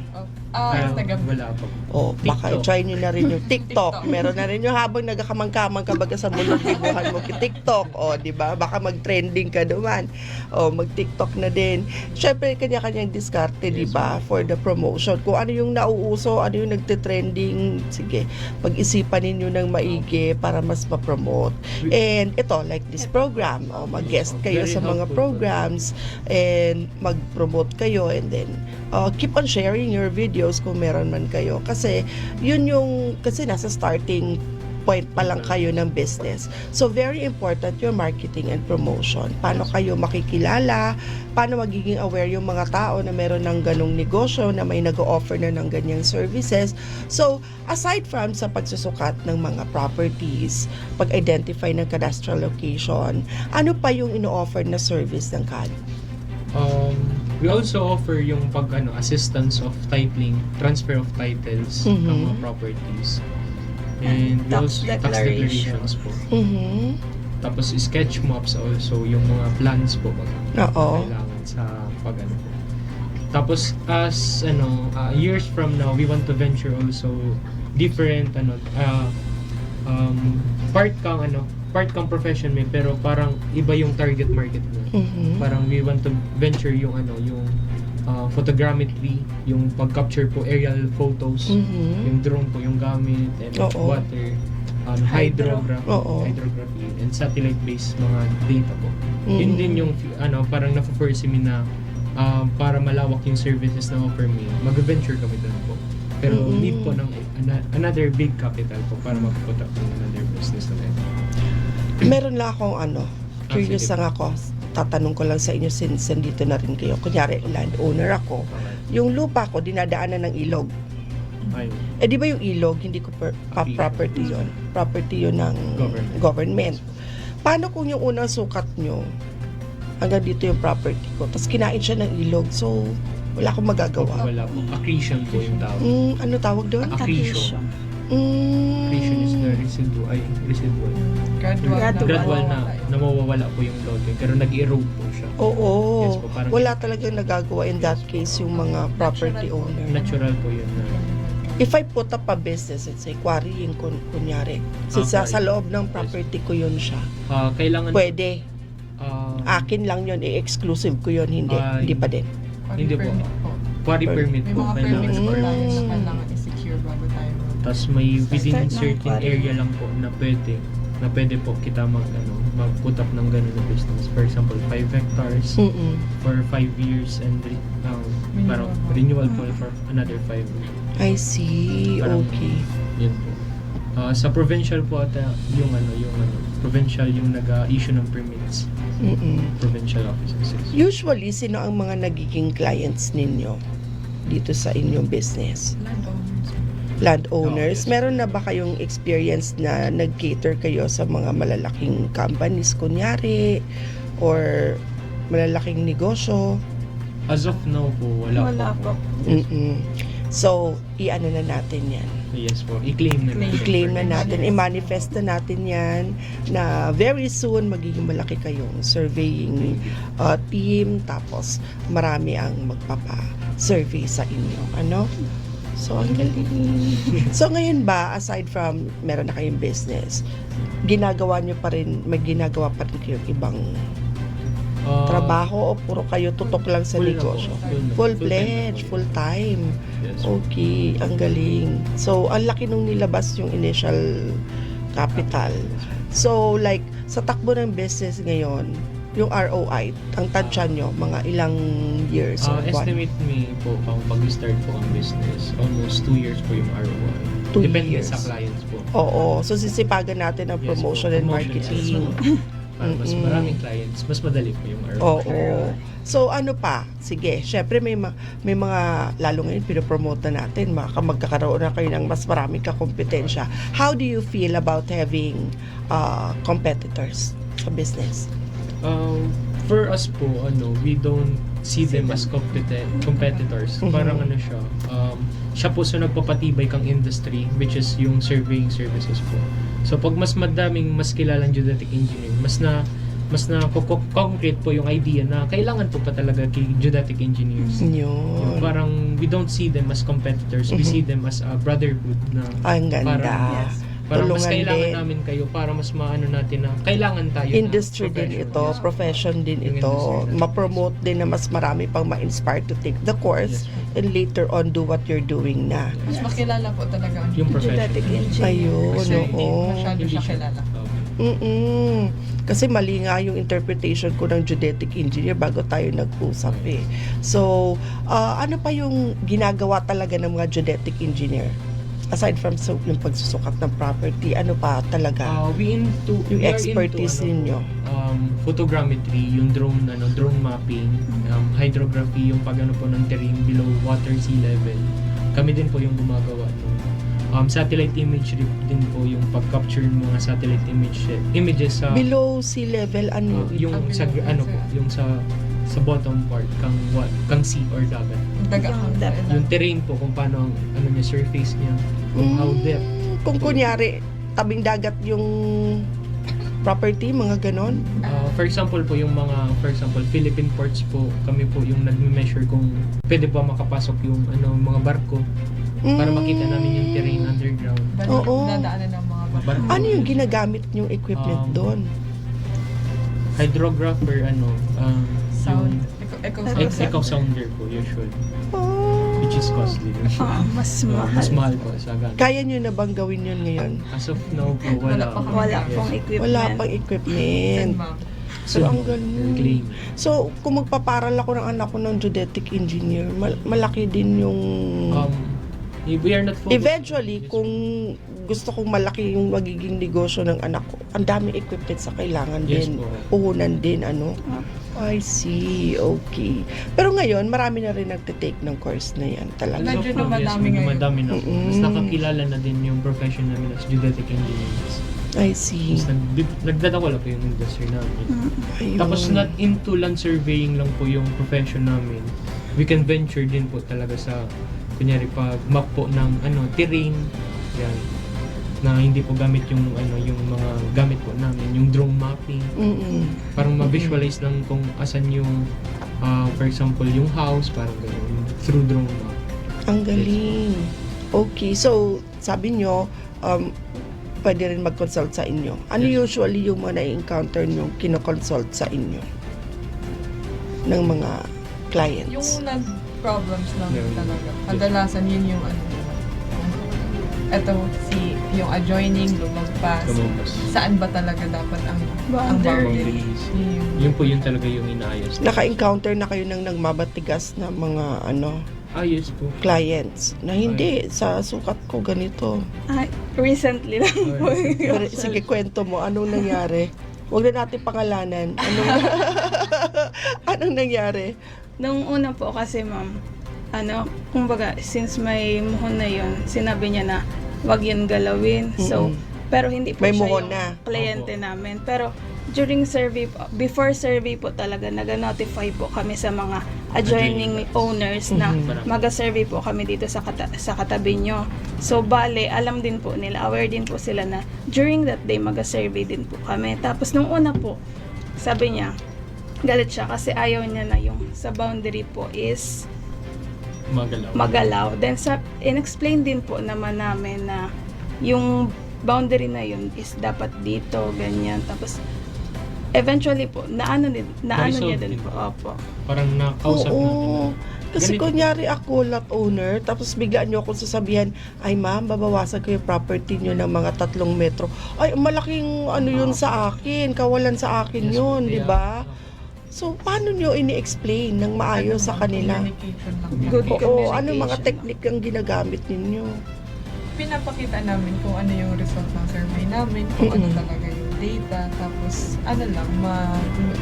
Instagram. Wala pa. O, baka TikTok. try nyo na rin yung TikTok. Meron na rin yung habang nagkakamang-kamang ka baga sa mulong dibuhan mo kay TikTok. O, di ba? Baka mag-trending ka naman. O, mag-TikTok na din. Syempre, kanya-kanyang diskarte, di ba? For the promotion. Kung ano yung nauuso, ano yung nagte-trending, sige, pag-isipan ninyo ng maigi para mas ma-promote. And ito, like this program, o, mag-guest kayo Very sa mga helpful. programs and mag-promote kayo and then keep on sharing your videos kung meron man kayo. Kasi, kasi nasa starting point pa lang kayo ng business. So, very important yung marketing and promotion. Paano kayo makikilala, paano magiging aware yung mga tao na meron ng ganong negosyo, na may nag-o-offer na ng ganyang services. So, aside from sa pagsusukat ng mga properties, pag-identify ng cadastral location, ano pa yung ino-offer na service ng CAD? We also offer yung assistance of titling, transfer of titles ng mga properties. And we Tax also tax declaration. declarations po. Tapos sketch maps also, yung mga plans po Oo. kailangan sa pag-ano po. Tapos as years from now, we want to venture also different part kang profession may, pero parang iba yung target market mo. Parang we want to venture yung photogrammetry, yung pag-capture po aerial photos, yung drone po yung gamit, and Oo. water, hydrography, Oo. and satellite-based mga data po. Yun din yung parang na-foresee me na para malawak yung services na offer me, mag-venture kami doon po. Pero need po ng another big capital po para mag-put up ng another business na rin. Meron lang akong curious sige. lang ako. Tatanong ko lang sa inyo since nandito na rin kayo. Kunyari, landowner ako. Yung lupa ko, dinadaanan ng ilog. Ayun. Eh di ba yung ilog, hindi ko property yun. Property yun ng government. Paano kung yung unang sukat nyo, hanggang dito yung property ko, tapos kinain siya ng ilog, so wala akong magagawa. Wala po. Accretion po yung tawag. Ano tawag doon? Accretion. Accretion is the residual. Gradual na mawawala po yung loading, pero nag-erode po siya. Oo. Yes po, parang Wala talagang nagagawa in that case yung mga property owner. natural po yun na If I put up a business, let's say, quarrying kunyari, since Okay. sa loob ng property ko yun siya, kailangan pwede. ah, Akin lang yun, i-exclusive ko yun, hindi. Ay. Hindi pa din. Hindi po. Permit po. quarry permit May po mga kailangan. permits po tayo na Mm. kailangan i-secure bago tayo. Tapos may within Start ng certain quarry. area lang po na pwede po kita mag-put up ng ganun na business. For example, 5 hectares for 5 years and parang renewal po for another 5 years. I see. Parang- Okay. Yun po. Sa provincial po ata yung provincial yung nag-issue ng permits. Provincial offices. Usually, sino ang mga nagiging clients ninyo dito sa inyong business? Landowners. Oh, yes. Meron na ba kayong experience na nag-cater kayo sa mga malalaking companies, kunyari, or malalaking negosyo? As of now po, wala po. So, i-ano na natin yan. Yes po. I-claim na natin. I-claim na natin, i-manifest na natin yan na very soon magiging malaki kayong surveying team, tapos marami ang magpapa-survey sa inyo. Ano? So, ang galing. So, ngayon ba, aside from meron na kayong business, ginagawa nyo pa rin, may ginagawa pa rin kayong ibang trabaho o puro kayo tutok lang sa full na negosyo? po. Full na. Full-fledged, Full-time na po. full-time. Yes. Okay, ang galing. So, ang laki nung nilabas yung initial capital. So, like, sa takbo ng business ngayon, yung ROI, ang tansya nyo, mga ilang years or what? Estimate me po kung pag-start po ang business, almost 2 years po yung ROI. 2 Depende years. sa clients po. Oo. So, sisipagan natin ang Yes promotion po. and Promotion, marketing. Para mas maraming clients, mas madali po yung ROI. Oo. So, ano pa? Sige, syempre may mga, lalo ngayon, pinopromote na natin, magkakaroon na kayo ng mas maraming kakompetensya. How do you feel about having competitors sa business? For us po, we don't see them as competitors. Parang siya, siya po sa nagpapatibay kang industry, which is yung surveying services po. So pag mas kilalang geodetic engineer, mas na concrete po yung idea na kailangan po pa talaga kay geodetic engineers. Yun. Parang we don't see them as competitors, we see them as a brotherhood na Ang ganda. parang mas Tulungan kailangan din. namin kayo para mas maano natin na kailangan tayo Industry na din ito, professional. profession din Yung ito. industry natin. Ma-promote din na mas marami pang ma-inspire to take the course Yes, po. and later on do what you're doing na. Mas makilala po talaga ang Yung Geodetic professional. engineer. Ayun, Kasi hindi oo. masyado Hindi siya siya. kilala. Kasi mali nga yung interpretation ko ng geodetic engineer bago tayo nag-usap eh. So, ano pa yung ginagawa talaga ng mga geodetic engineer? Aside from yung pagsusukat ng property, ano pa talaga? Yung Yung expertise ninyo. Photogrammetry, yung drone mapping, hydrography, yung pagano po ng terrain below water sea level. Kami din po yung gumagawa ng satellite imagery din po, yung pag-capture ng mga satellite images sa Below sea level, ano? yung sa sa bottom part kang sea or dagat. Daga Yung ang depth. Yung terrain po kung paano ang niya surface niya, kung how depth. Kung kunyari, tabing dagat yung property, mga ganon? For example po, Philippine ports po, kami po yung nagme-measure kung pwede ba makapasok yung mga barko para makita namin yung terrain underground. Oo. Dadaanan ng mga barko. Barko. Ano yung ginagamit yung equipment doon? Hydrographer, Sound. echo sounder po usually, Oh. which is costly. Mas Mas mahal. mahal po sa ganun. Kaya nyo na bang gawin yun ngayon? As of now po, wala. Wala Yes. pong equipment. Wala pang equipment. So, ang galing. Claim. So, kung magpaparal ako ng anak ko ng geodetic engineer, malaki din yung... We are not focused. Eventually, kung gusto kong malaki yung magiging negosyo ng anak ko, ang daming equipment sa kailangan Yes din. po. Puhunan din, ano? I see. Okay. Pero ngayon, marami na rin nagtitake ng course na yan talaga. Medyo So, dumadami yes, ngayon. dumadami na po. Mas Mm-mm. nakakilala na din yung profession namin as geodetic engineers. I see. Mas nagdadawala po yung industry namin. Ayun. Tapos not into land surveying lang po yung profession namin. We can venture din po talaga sa kunyari pag map po ng terrain yan na hindi po gamit yung yung mga gamit po namin, yung drone mapping. Mm-mm. Parang ma-visualize lang kung asan yung for example yung house, parang gano'n through drone map. Ang galing. Okay. So, sabi nyo, pwede rin mag-consult sa inyo. Ano Yes. usually yung mga na-encounter nyo, kinoconsult sa inyo ng mga clients? Yung nag-problems lang Yeah. talaga. Kadalasan yun yung yung adjoining, lumagpas. Saan ba talaga dapat ang Boundary. boundaries? Yun po yun talaga yung inaayos. Naka-encounter na kayo ng nagmamatigas na mga Yes po. clients na hindi, sa sukat ko ganito. Recently lang po. Pero, sige, kwento mo, anong nangyari? Huwag na natin pangalanan. Anong nangyari? Nung una po kasi ma'am, kumbaga, since may muhon na yun, sinabi niya na wag yun galawin. So, pero hindi po May siya muhon yung na. kliyente namin. Pero, during survey po, before survey po talaga, nag-notify po kami sa mga adjoining owners na mag-survey po kami dito sa katabi nyo. So, bale, alam din po nila, aware din po sila na during that day, mag-survey din po kami. Tapos, nung una po, sabi niya, galit siya kasi ayaw niya na yung sa boundary po is magalaw. Then in-explain din po naman namin na yung boundary na yun is dapat dito, ganyan. Tapos eventually po, naano niya din po. Opo. Parang nakausap natin. Oo. Kasi Ganito. kunyari ako lot owner, tapos biglaan nyo akong sasabihan, ay ma'am, babawasan ko yung property nyo ng mga 3 metro. Ay, malaking yun sa akin, kawalan sa akin Yes, yun, yeah. di ba? So, paano nyo ini-explain ng maayos sa kanila? Communication lang. Good Oo, communication. ano mga technique ang ginagamit ninyo? Pinapakita namin kung ano yung result ng survey namin, kung ano talaga yung data, tapos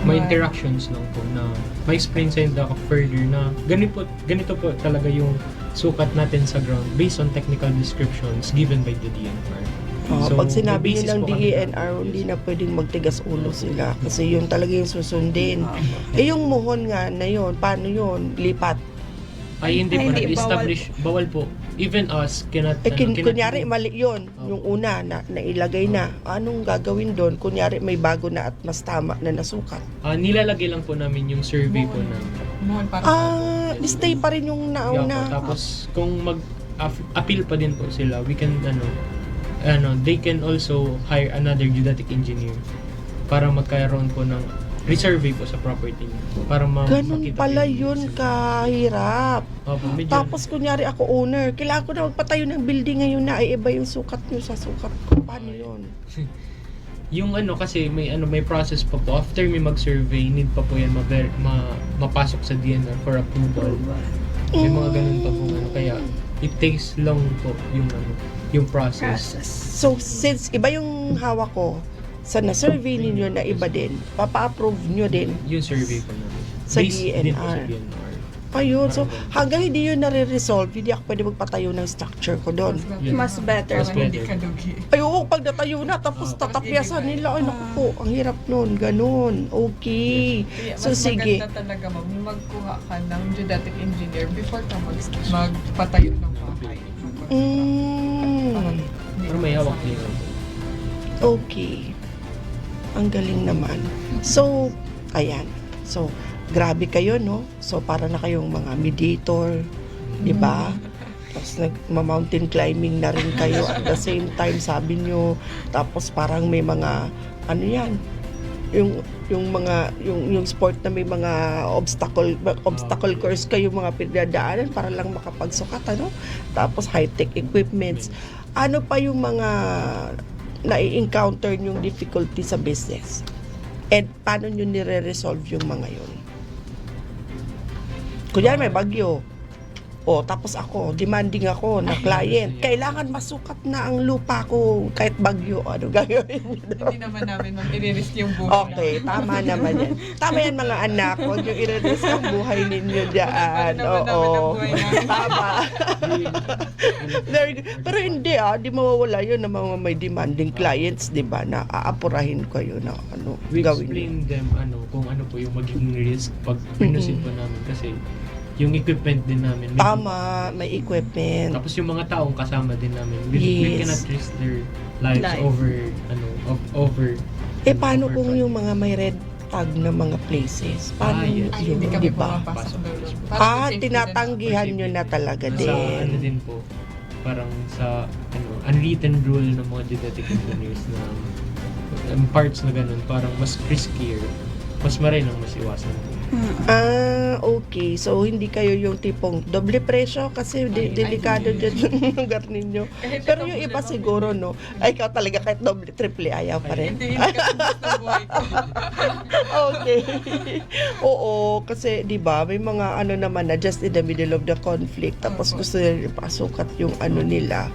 May interactions lang po na ma-explain sa inyo further na ganito po talaga yung sukat natin sa ground based on technical descriptions given by the DNR. Pag sinabi may basis nilang po kami DENR, hindi na pwedeng magtigas ulo sila kasi yun talaga yung susundin. Yung muhon nga na yun, paano yun? Lipat. Ay, hindi po. Ay, hindi, Nag-establish. Bawal po. Even us cannot... Kunyari, mali yun. Yung una, na ilagay na. Anong gagawin doon? Kunyari, may bago na at mas tama na nasukat. nilalagay lang po namin yung survey po namin. Mohon para Stay pa rin yung Yeah, nauna. po. Tapos, kung mag-appeal pa din po sila, we can, they can also hire another geodetic engineer para magkaroon po ng resurvey po sa property niyo. Para Ganun makita pala po yun kahirap. Opo, medyo, Tapos kunyari ako owner, kailangan ko na magpatayo ng building ngayon na ay iba yung sukat nyo sa sukat ko. Paano yun? yung kasi may process pa po. After may mag-survey, need pa po yan mapasok sa DNR for approval. May mga ganun pa po. Kaya, it takes long po yung process. So, since iba yung hawak ko, sa na-survey ninyo na iba din, papa-approve nyo din. Yung survey po namin. Sa Based din po sa DNR. DNR. Ayun. So, hanggang hindi yun nare-resolve, hindi ako pwede magpatayo ng structure ko doon. Mas better. Mas hindi better. ka dugi. Ay, oo, pag natayo na, tapos tatapyasan nila. Ay, naku po, ang hirap nun. Ganun. Okay. Kaya So, mas sige. maganda talaga magkuha ka ng geodetic engineer before ka magpatayo ng bahay. Mm. Pero may hawak din. Okay. Ang galing naman. So, ayan. So, grabe kayo, no? So, para na kayong mga mediator, di ba? Tapos nag-mountain climbing na rin kayo at the same time, sabi nyo. Tapos parang may mga, ano yan, yung sport na may mga obstacle course kayo mga pinadaanan para lang makapagsukat, ano? Tapos high-tech equipments. Ano pa yung mga na-encounter yung difficulty sa business? And paano nyo nire-resolve yung mga yun? Kunyari may bagyo. O, tapos ako, demanding ako na client. Kailangan masukat na ang lupa ko kahit bagyo. Ano gagawin nyo doon? Hindi naman namin mag-i-risk yung buhay Okay, tama naman yan. Tama yan mga anak. Huwag yung i-risk ang buhay ninyo dyan. Oo. Tama. Very good. Pero hindi di mawawala yun na mga may demanding clients, di ba, na aapurahin kayo na ano We gawin explain nyo. them kung ano po yung magiging risk pag pinusin po namin kasi yung equipment din namin. Tama, may equipment. Tapos yung mga taong kasama din namin. We Yes. cannot risk their lives Life. over Paano kung yung mga may red tag na mga places? Paano yes. Ay, yun, hindi kami di ba? pumapasok doon. Tinatanggihan nyo na talaga sa ano din. din po, parang sa unwritten rule ng mga genetic engineers na parts na ganun, parang mas riskier. Mas maray nang mas iwasan po. Okay. So, hindi kayo yung tipong doble presyo kasi delikado dyan yung lugar ninyo. Pero yung iba siguro, no? Ay, ikaw talaga kahit doble, triple, ayaw pa rin. Hindi ka ng buhay ko. Okay. Oo, kasi 'di ba, may mga ano naman na just in the middle of the conflict tapos gusto nila ipasukat yung ano nila.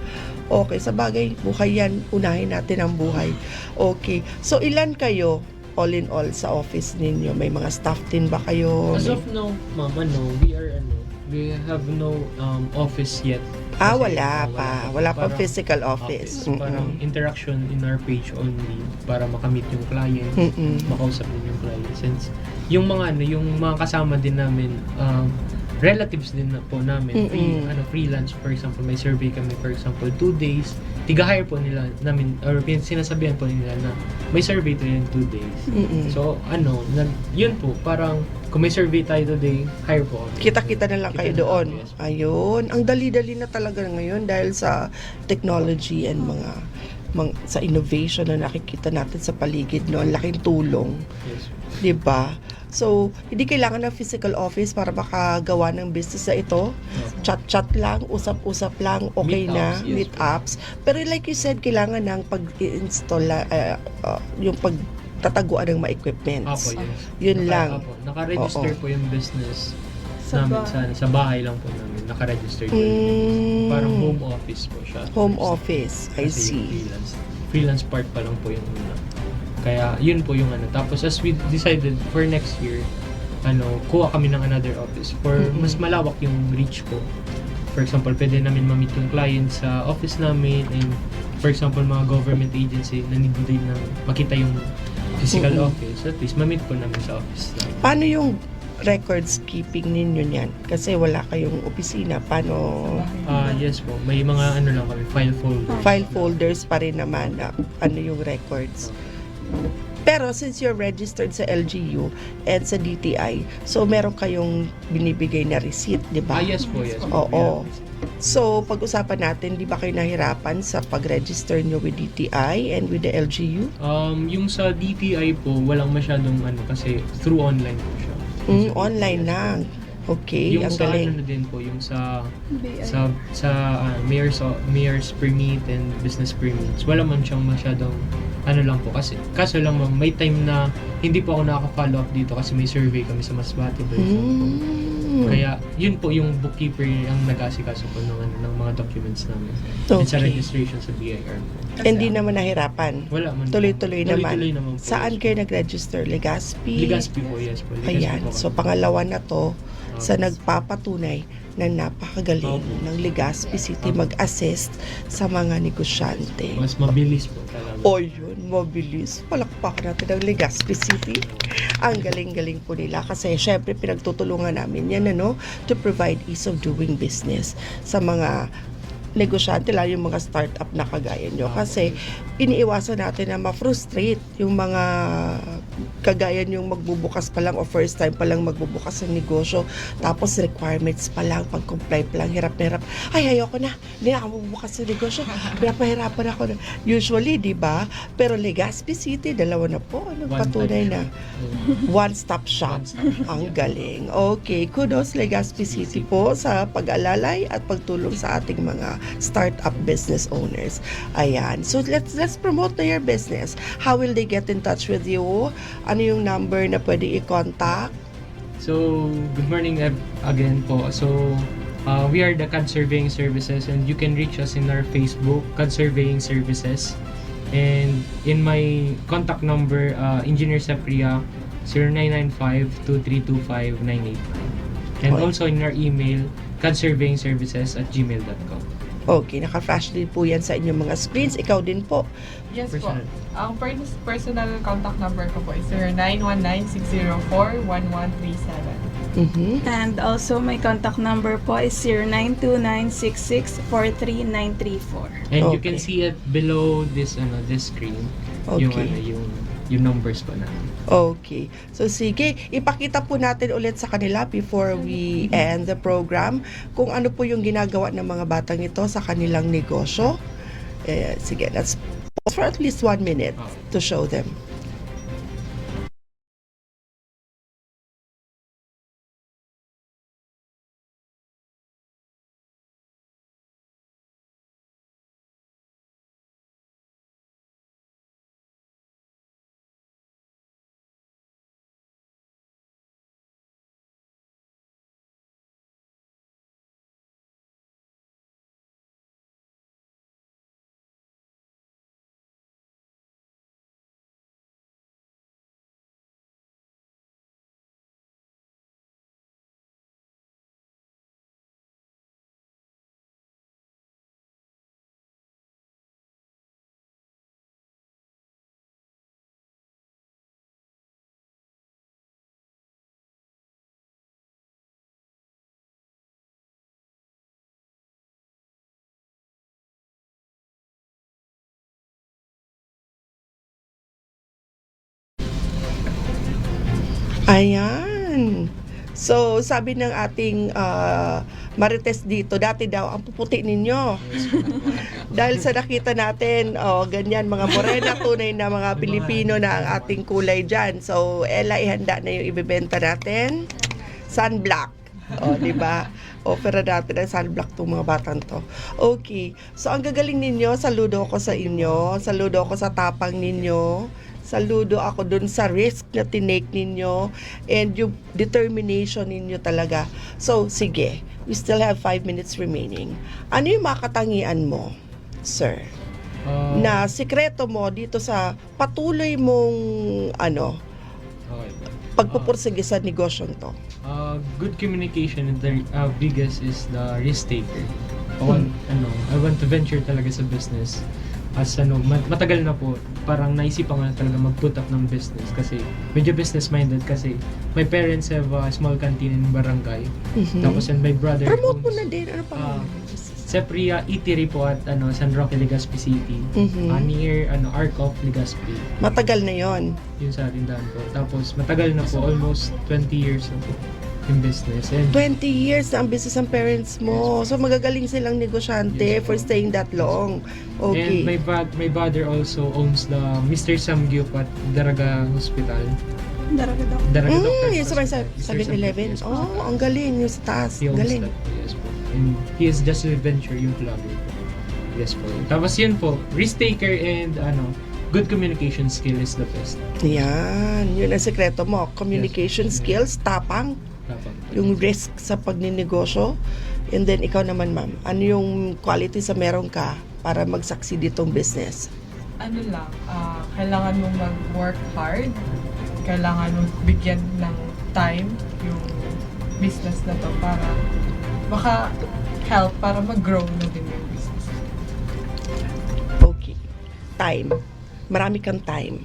Okay, sa bagay, buhay yan. Unahin natin ang buhay. Okay. So, ilan kayo all in all sa office ninyo? May mga staff din ba kayo? As of now, ma'am, we have no office yet. Kasi, Wala pa. Wala pa Parang physical office. Parang interaction in our page only para makamit yung client, makausap din yung client. Since yung mga kasama din namin, relatives din po namin, freelance, for example, may survey kami, for example, 2 days, tiga-hire po nila namin, or sinasabihan po nila na may survey to in 2 days. So, yun po, parang kung may survey tayo today, hire po kami. Kita-kita na lang Kita kayo na doon. lang, yes. Ayun. Ang dali-dali na talaga ngayon dahil sa technology and sa innovation na nakikita natin sa paligid, no? Ang laking tulong. Yes. 'Di ba? So, hindi kailangan ng physical office para makagawa ng business na ito. Chat-chat lang, usap-usap lang, okay na, Meetups, yes. meetups. Pero like you said, kailangan ng pag-install, yung pagtataguan ng mga equipments. Apo, yes. Yun lang. Naka-register Oo. po yung business Sa namin sa bahay lang po namin. Naka-register po yung Mm. business. Parang home office po siya. Home office, I Kasi yung see. freelance part pa lang po yung una. Kaya yun po yung Tapos as we decided for next year, kuha kami ng another office for mas malawak yung reach ko. For example, pwede namin ma-meet yung client sa office namin, and for example, mga government agency na need din na makita yung physical office. At least ma-meet po namin sa office namin. Paano yung records keeping ninyo niyan? Kasi wala kayong opisina. Paano? Yes po, may mga lang kami, file folder. File folders pa rin naman na ano yung records. Pero since you're registered sa LGU and sa DTI, so meron kayong binibigay na receipt, di ba? Yes po, yes po. Oo. So, pag-usapan natin, di ba kayo nahirapan sa pag-register nyo with DTI and with the LGU? Yung sa DTI po, walang masyadong kasi through online po siya. Online lang. Okay, Yung ang sa galing. din po, yung sa BI. mayor's permit and business permits, wala man siyang masyadong lang po kasi. Kaso lang ma'am, may time na hindi po ako nakaka-follow up dito kasi may survey kami sa Masbate. Kaya yun po yung bookkeeper ang nag-asikaso po ng mga documents namin. And sa Okay. registration sa BIR po. Hindi naman nahirapan. Wala man. Tuloy-tuloy naman. Tuloy-tuloy naman po. Saan kayo nag-register? Legazpi? Legazpi po, yes po. Legazpi Ayan. po So, kami. pangalawa na to sa Okay. nagpapatunay na napakagaling Okay. ng Legazpi City Okay. mag-assist sa mga negosyante. Mas mabilis po talaga. O yun, mabilis. Palakpakan natin ang Legazpi City. Ang galing-galing po nila kasi syempre pinagtutulungan namin yan to provide ease of doing business sa mga negosyante, lalo yung mga startup na kagaya nyo. Kasi iniiwasan natin na ma-frustrate yung mga kagaya yung magbubukas pa lang o first time pa lang magbubukas ng negosyo, tapos requirements pa lang, pag-comply pa lang, hirap na hirap. Ay, ayoko na, hindi na ako magbubukas ng negosyo. Pinapahirapan ako na. Usually, di ba? Pero Legazpi City, dalawa na po. Patunay na. One-stop shop. Ang galing. Okay, kudos Legazpi City po sa pag-alalay at pagtulong sa ating mga startup business owners. Ayan. So let's promote na your business. How will they get in touch with you? Ano yung number na pwede i-contact? So, good morning again po. So, we are the CAD Surveying Services, and you can reach us in our Facebook, CAD Surveying Services. And in my contact number, Engineer Sapria, 0995-2325-985. And Okay. also in our email, cadsurveyingservices@gmail.com. Okay, naka-flash din po yan sa inyong mga screens. Ikaw din po. Yes Personal. po. Ang personal contact number ko po is 0919-604-1137. Mhm. And also, my contact number po is 0929-6643-934. And you Okay. can see it below this screen. Yung Okay. yung numbers po natin. Okay. So sige, ipakita po natin ulit sa kanila before we end the program kung ano po yung ginagawa ng mga batang ito sa kanilang negosyo. Sige, let's pause for at least 1 minute to show them. Ayan. So, sabi ng ating Marites dito, dati daw, ang puputi ninyo. Dahil sa nakita natin, ganyan, mga morena, tunay na mga Pilipino na ang ating kulay dyan. So, Ella, ihanda na yung ibibenta natin. Sunblock. Di ba? Offer natin ang sunblock tong mga batang to. Okay. So, ang gagaling ninyo, saludo ako sa inyo. Saludo ako sa tapang ninyo. Saludo ako dun sa risk na tinake ninyo and yung determination ninyo talaga. So, sige. We still have 5 minutes remaining. Ano yung makatangian mo, sir? Na sikreto mo dito sa patuloy mong Okay. pagpupursige sa negosyong to? Good communication, and the biggest is the risk taker. I want to venture talaga sa business. As matagal na po, parang naisipan ko na talaga mag-put up ng business kasi medyo business-minded kasi my parents have a small canteen in barangay. Tapos and my brother Promote mo owns, na din. Ano pa? Sapria Eatery po at San Roque, Legazpi City. Near Arc of Legazpi. Matagal na yon. Yun sa tindahan po. Tapos matagal na po, almost 20 years na po yung business. And 20 years na ang business ng parents mo. So, magagaling silang negosyante for staying that long. Okay. And my brother also owns the Mr. Samgyup at Daraga Hospital. Daraga daw. Daraga Doctors Yung sa Hospital. Mr. 7-Eleven. Yes, po. Ang galing. Yung sa taas. He owns Galing. that. Yes po. And he is just a venture yung vlogger po. Yes po. Tapos yun po, risk taker and good communication skill is the best. Yan. Yun ang sekreto mo. Communication skills, tapang, Dapat. yung risk sa pagninegosyo. And then, ikaw naman, ma'am. Ano yung quality sa meron ka para mag-succeed itong business? Kailangan mong mag-work hard. Kailangan mong bigyan ng time yung business na to para help para mag-grow na din yung business. Okay. Time. Marami kang time.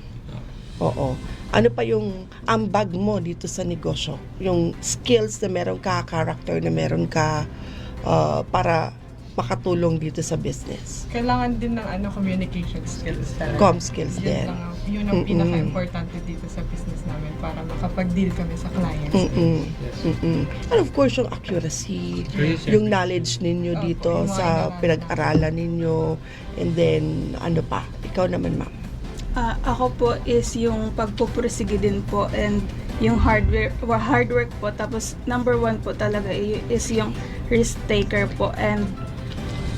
Oo. Ano pa yung ambag mo dito sa negosyo? Yung skills na meron ka, character na meron ka para makatulong dito sa business. Kailangan din ng communication skills talaga. Com skills Yun din. lang yun ang pinaka-importante dito sa business namin para makapag-deal kami sa clients. And of course, yung accuracy, Research. yung knowledge ninyo Opo, dito yung mga sa nararamdaman. pinag-aralan ninyo, and then, ano pa? Ikaw naman, ma'am. Ako po is yung pagpupursige din po and yung hard work po. Tapos number 1 po talaga is yung risk taker po and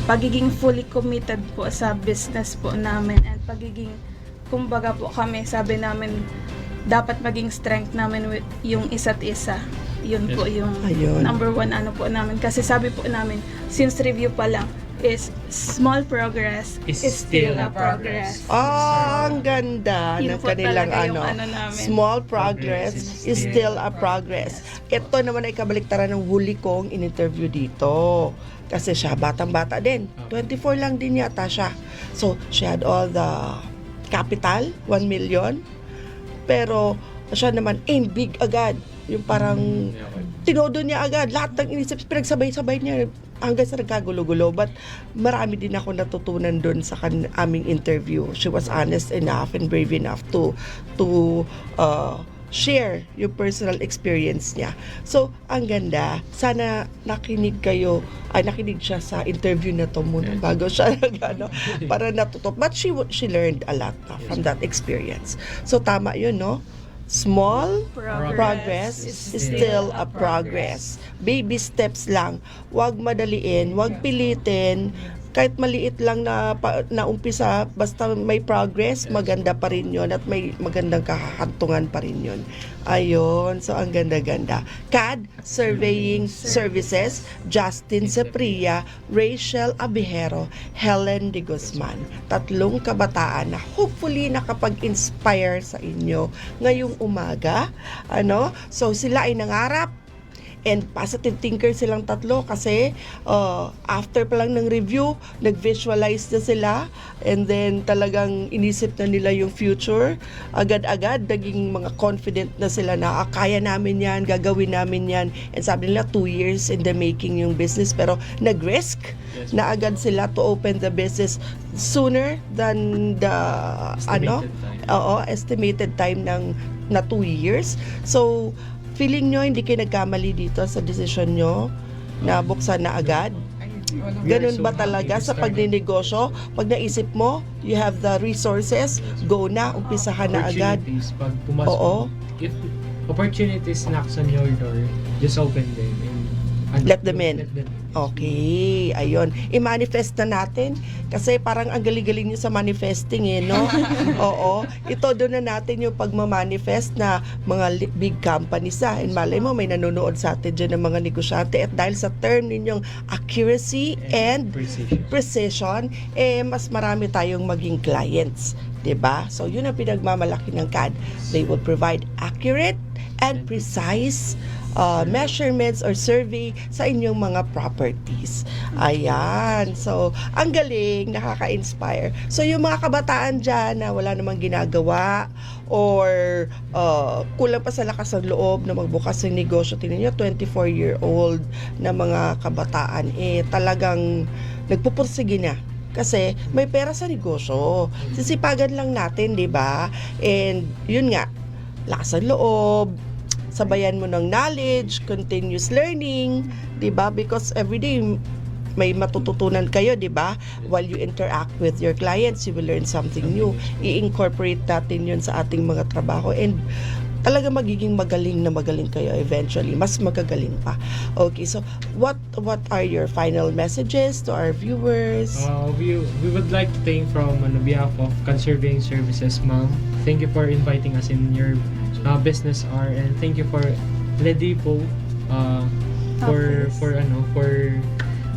pagiging fully committed po sa business po namin and pagiging, kumbaga po kami, sabi namin, dapat maging strength namin with yung isa't isa. Yun po yung Ayun. number 1 ano po namin. Kasi sabi po namin, since review pa lang, is small progress is still a progress. Ang ganda ng Yun po kanilang talaga yung ano namin. small progress is still a progress. Ito naman ay kabaliktaran ng huli kong in-interview dito. Kasi siya, batang-bata din. 24 lang din yata siya. So, she had all the capital, 1 million. Pero, siya naman, aim big agad. Yung parang, tinodo niya agad. Lahat ng inisip, pinagsabay-sabay niya hanggang sa nagkagulo-gulo. But marami din ako natutunan doon sa aming interview. She was honest enough and brave enough to share yung personal experience niya. So, ang ganda. Sana nakinig siya sa interview na to muna bago siya para natutup. But she learned a lot from that experience. So, tama yun, no? Small progress is still a progress. Baby steps lang. Huwag madaliin, huwag pilitin. Kahit maliit lang na umpisa, basta may progress, maganda pa rin yun at may magandang kakahantungan pa rin yun. Ayun, so ang ganda-ganda. CAD, Surveying Services, Justin Sapria, Rachel Abihero, Helen de Guzman. 3 kabataan na hopefully nakapag-inspire sa inyo ngayong umaga. So sila ay nangarap. And positive thinker silang 3 kasi after pa lang ng review, nag-visualize na sila and then talagang inisip na nila yung future. Agad-agad, naging mga confident na sila na kaya namin yan, gagawin namin yan. And sabi nila 2 years in the making yung business pero nag-risk na agad sila to open the business sooner than the estimated time na 2 years. So, feeling nyo hindi kayo nagkamali dito sa desisyon nyo na buksan na agad? Ganun ba talaga sa pagninegosyo? Pag naisip mo, you have the resources, go na, umpisahan na agad. Opportunities, pag pumasok, Oo. if opportunities knocks on your door, just open them and Let them in. Okay, ayun. I-manifest na natin kasi parang ang galing-galing nyo sa manifesting no? Oo. Ito doon na natin yung pagmamanifest na mga big companies And malay mo, may nanonood sa atin dyan ng mga negosyante at dahil sa term ninyong accuracy and precision, mas marami tayong maging clients. 'Di ba? So, yun ang pinagmamalaki ng CAD. They will provide accurate and precise measurements or survey sa inyong mga properties. Ayan. So, ang galing, nakaka-inspire. So, yung mga kabataan dyan na wala namang ginagawa or kulang pa sa lakas ng loob na magbukas ng negosyo, tingnan nyo, 24-year-old na mga kabataan, talagang nagpupursige na. Kasi may pera sa negosyo. Sisipagan lang natin, di ba? And yun nga, lakas ng loob, sabayan mo ng knowledge, continuous learning, 'di ba? Because every day may matututunan kayo, 'di ba? While you interact with your clients, you will learn something new. I-incorporate natin 'yun sa ating mga trabaho and talaga magiging magaling kayo eventually. Mas magagaling pa. Okay, so what are your final messages to our viewers? We would like to thank from on behalf of Conserving Services, ma'am. Thank you for inviting us in your business hour and thank you for Ledipo for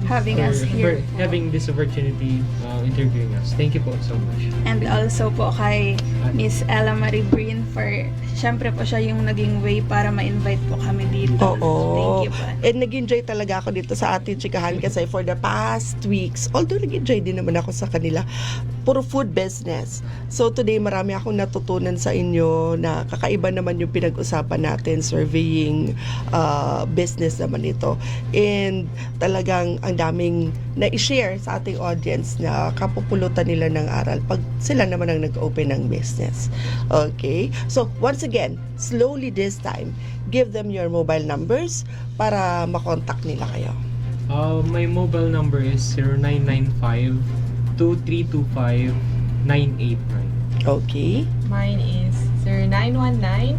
Having us here. having this opportunity interviewing us. Thank you po so much. And also po kay Miss Ella Marie Breen for, syempre po siya yung naging way para ma-invite po kami dito. Oo. Thank you po. And nag-enjoy talaga ako dito sa ating chikahan kasi for the past weeks, although nag-enjoy din naman ako sa kanila, puro food business. So today marami akong natutunan sa inyo na kakaiba naman yung pinag-usapan natin, surveying business naman ito. And talagang ang daming na-share sa ating audience na kapupulutan nila ng aral pag sila naman ang nag-open ng business. Okay? So once again, slowly this time, give them your mobile numbers para makontak nila kayo. My mobile number is 0995-2325-989. Okay? Mine is 0919-604-1137.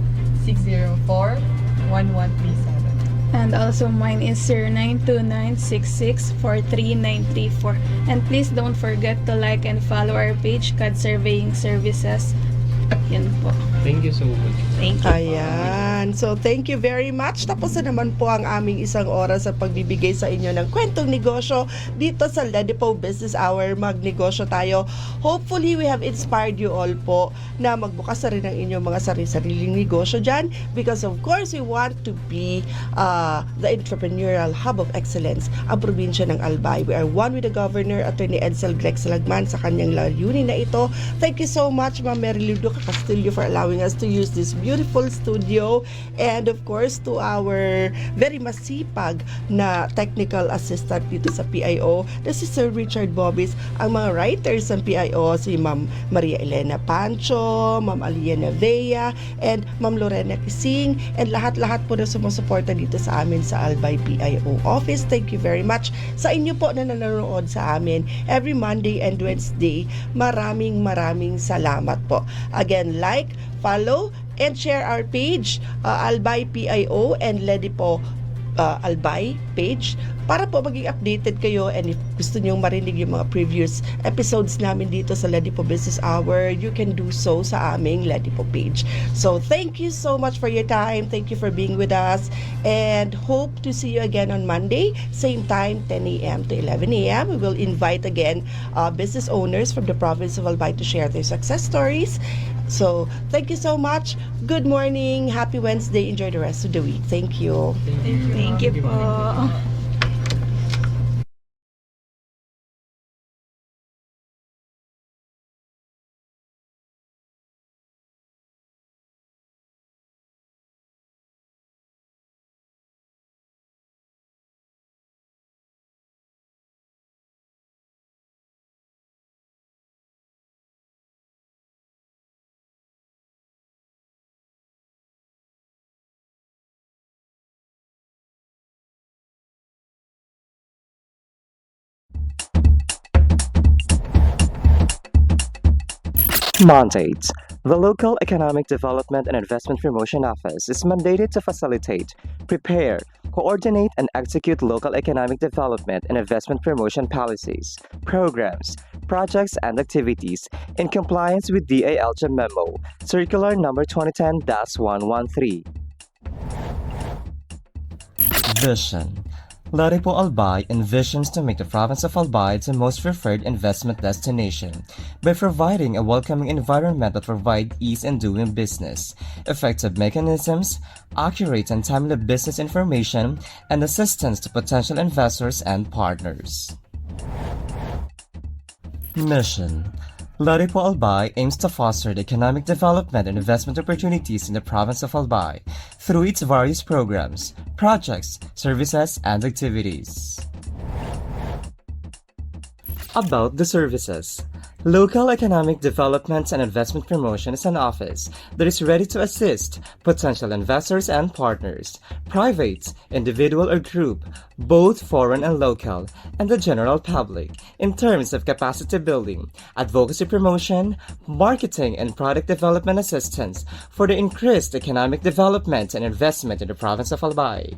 And also mine is 092966439334. And please don't forget to like and follow our page, CAD Surveying Services. Yan po. Thank you so much. Thank you. Ayan. So, thank you very much. Tapos na naman po ang aming isang oras sa pagbibigay sa inyo ng kwentong negosyo dito sa Ledipo Business Hour. Magnegosyo tayo. Hopefully, we have inspired you all po na magbukas na rin ang inyong mga sarili-sariling negosyo dyan because of course, we want to be the entrepreneurial hub of excellence, ang probinsya ng Albay. We are one with the Governor, Attorney Edsel Grex Salagman sa kanyang layunin na ito. Thank you so much, Ma'am Meriludo Castillo, for allowing us to use this beautiful studio, and of course to our very masipag na technical assistant dito sa PIO, na si Sir Richard Bobis, ang mga writers ng PIO, si Ma'am Maria Elena Pancho, Ma'am Aliana Vea, and Ma'am Lorena Kising, and lahat-lahat po na sumusuporta dito sa amin sa Albay PIO office. Thank you very much sa inyo po na nanonood sa amin every Monday and Wednesday. Maraming salamat po. Again, like, follow, and share our page, Albay PIO and Ledipo Albay page, para po maging updated kayo, and if gusto nyong marinig yung mga previous episodes namin dito sa Ledipo Business Hour, you can do so sa aming Ledipo page. So thank you so much for your time. Thank you for being with us, and hope to see you again on Monday, same time, 10 a.m. to 11 a.m. We will invite again business owners from the province of Albay to share their success stories. So thank you so much. Good morning. Happy Wednesday. Enjoy the rest of the week. Thank you. Thank you po. Mandates. The Local Economic Development and Investment Promotion Office is mandated to facilitate, prepare, coordinate, and execute local economic development and investment promotion policies, programs, projects, and activities in compliance with DALG Memo, Circular Number 2010-113. Vision. Ledipo Albay envisions to make the province of Albay the most preferred investment destination by providing a welcoming environment that provides ease in doing business, effective mechanisms, accurate and timely business information, and assistance to potential investors and partners. Mission. Ledipo Albay aims to foster the economic development and investment opportunities in the province of Albay through its various programs, projects, services, and activities. About the services. Local Economic Development and Investment Promotion is an office that is ready to assist potential investors and partners, private, individual or group, both foreign and local, and the general public, in terms of capacity building, advocacy promotion, marketing and product development assistance for the increased economic development and investment in the province of Albay.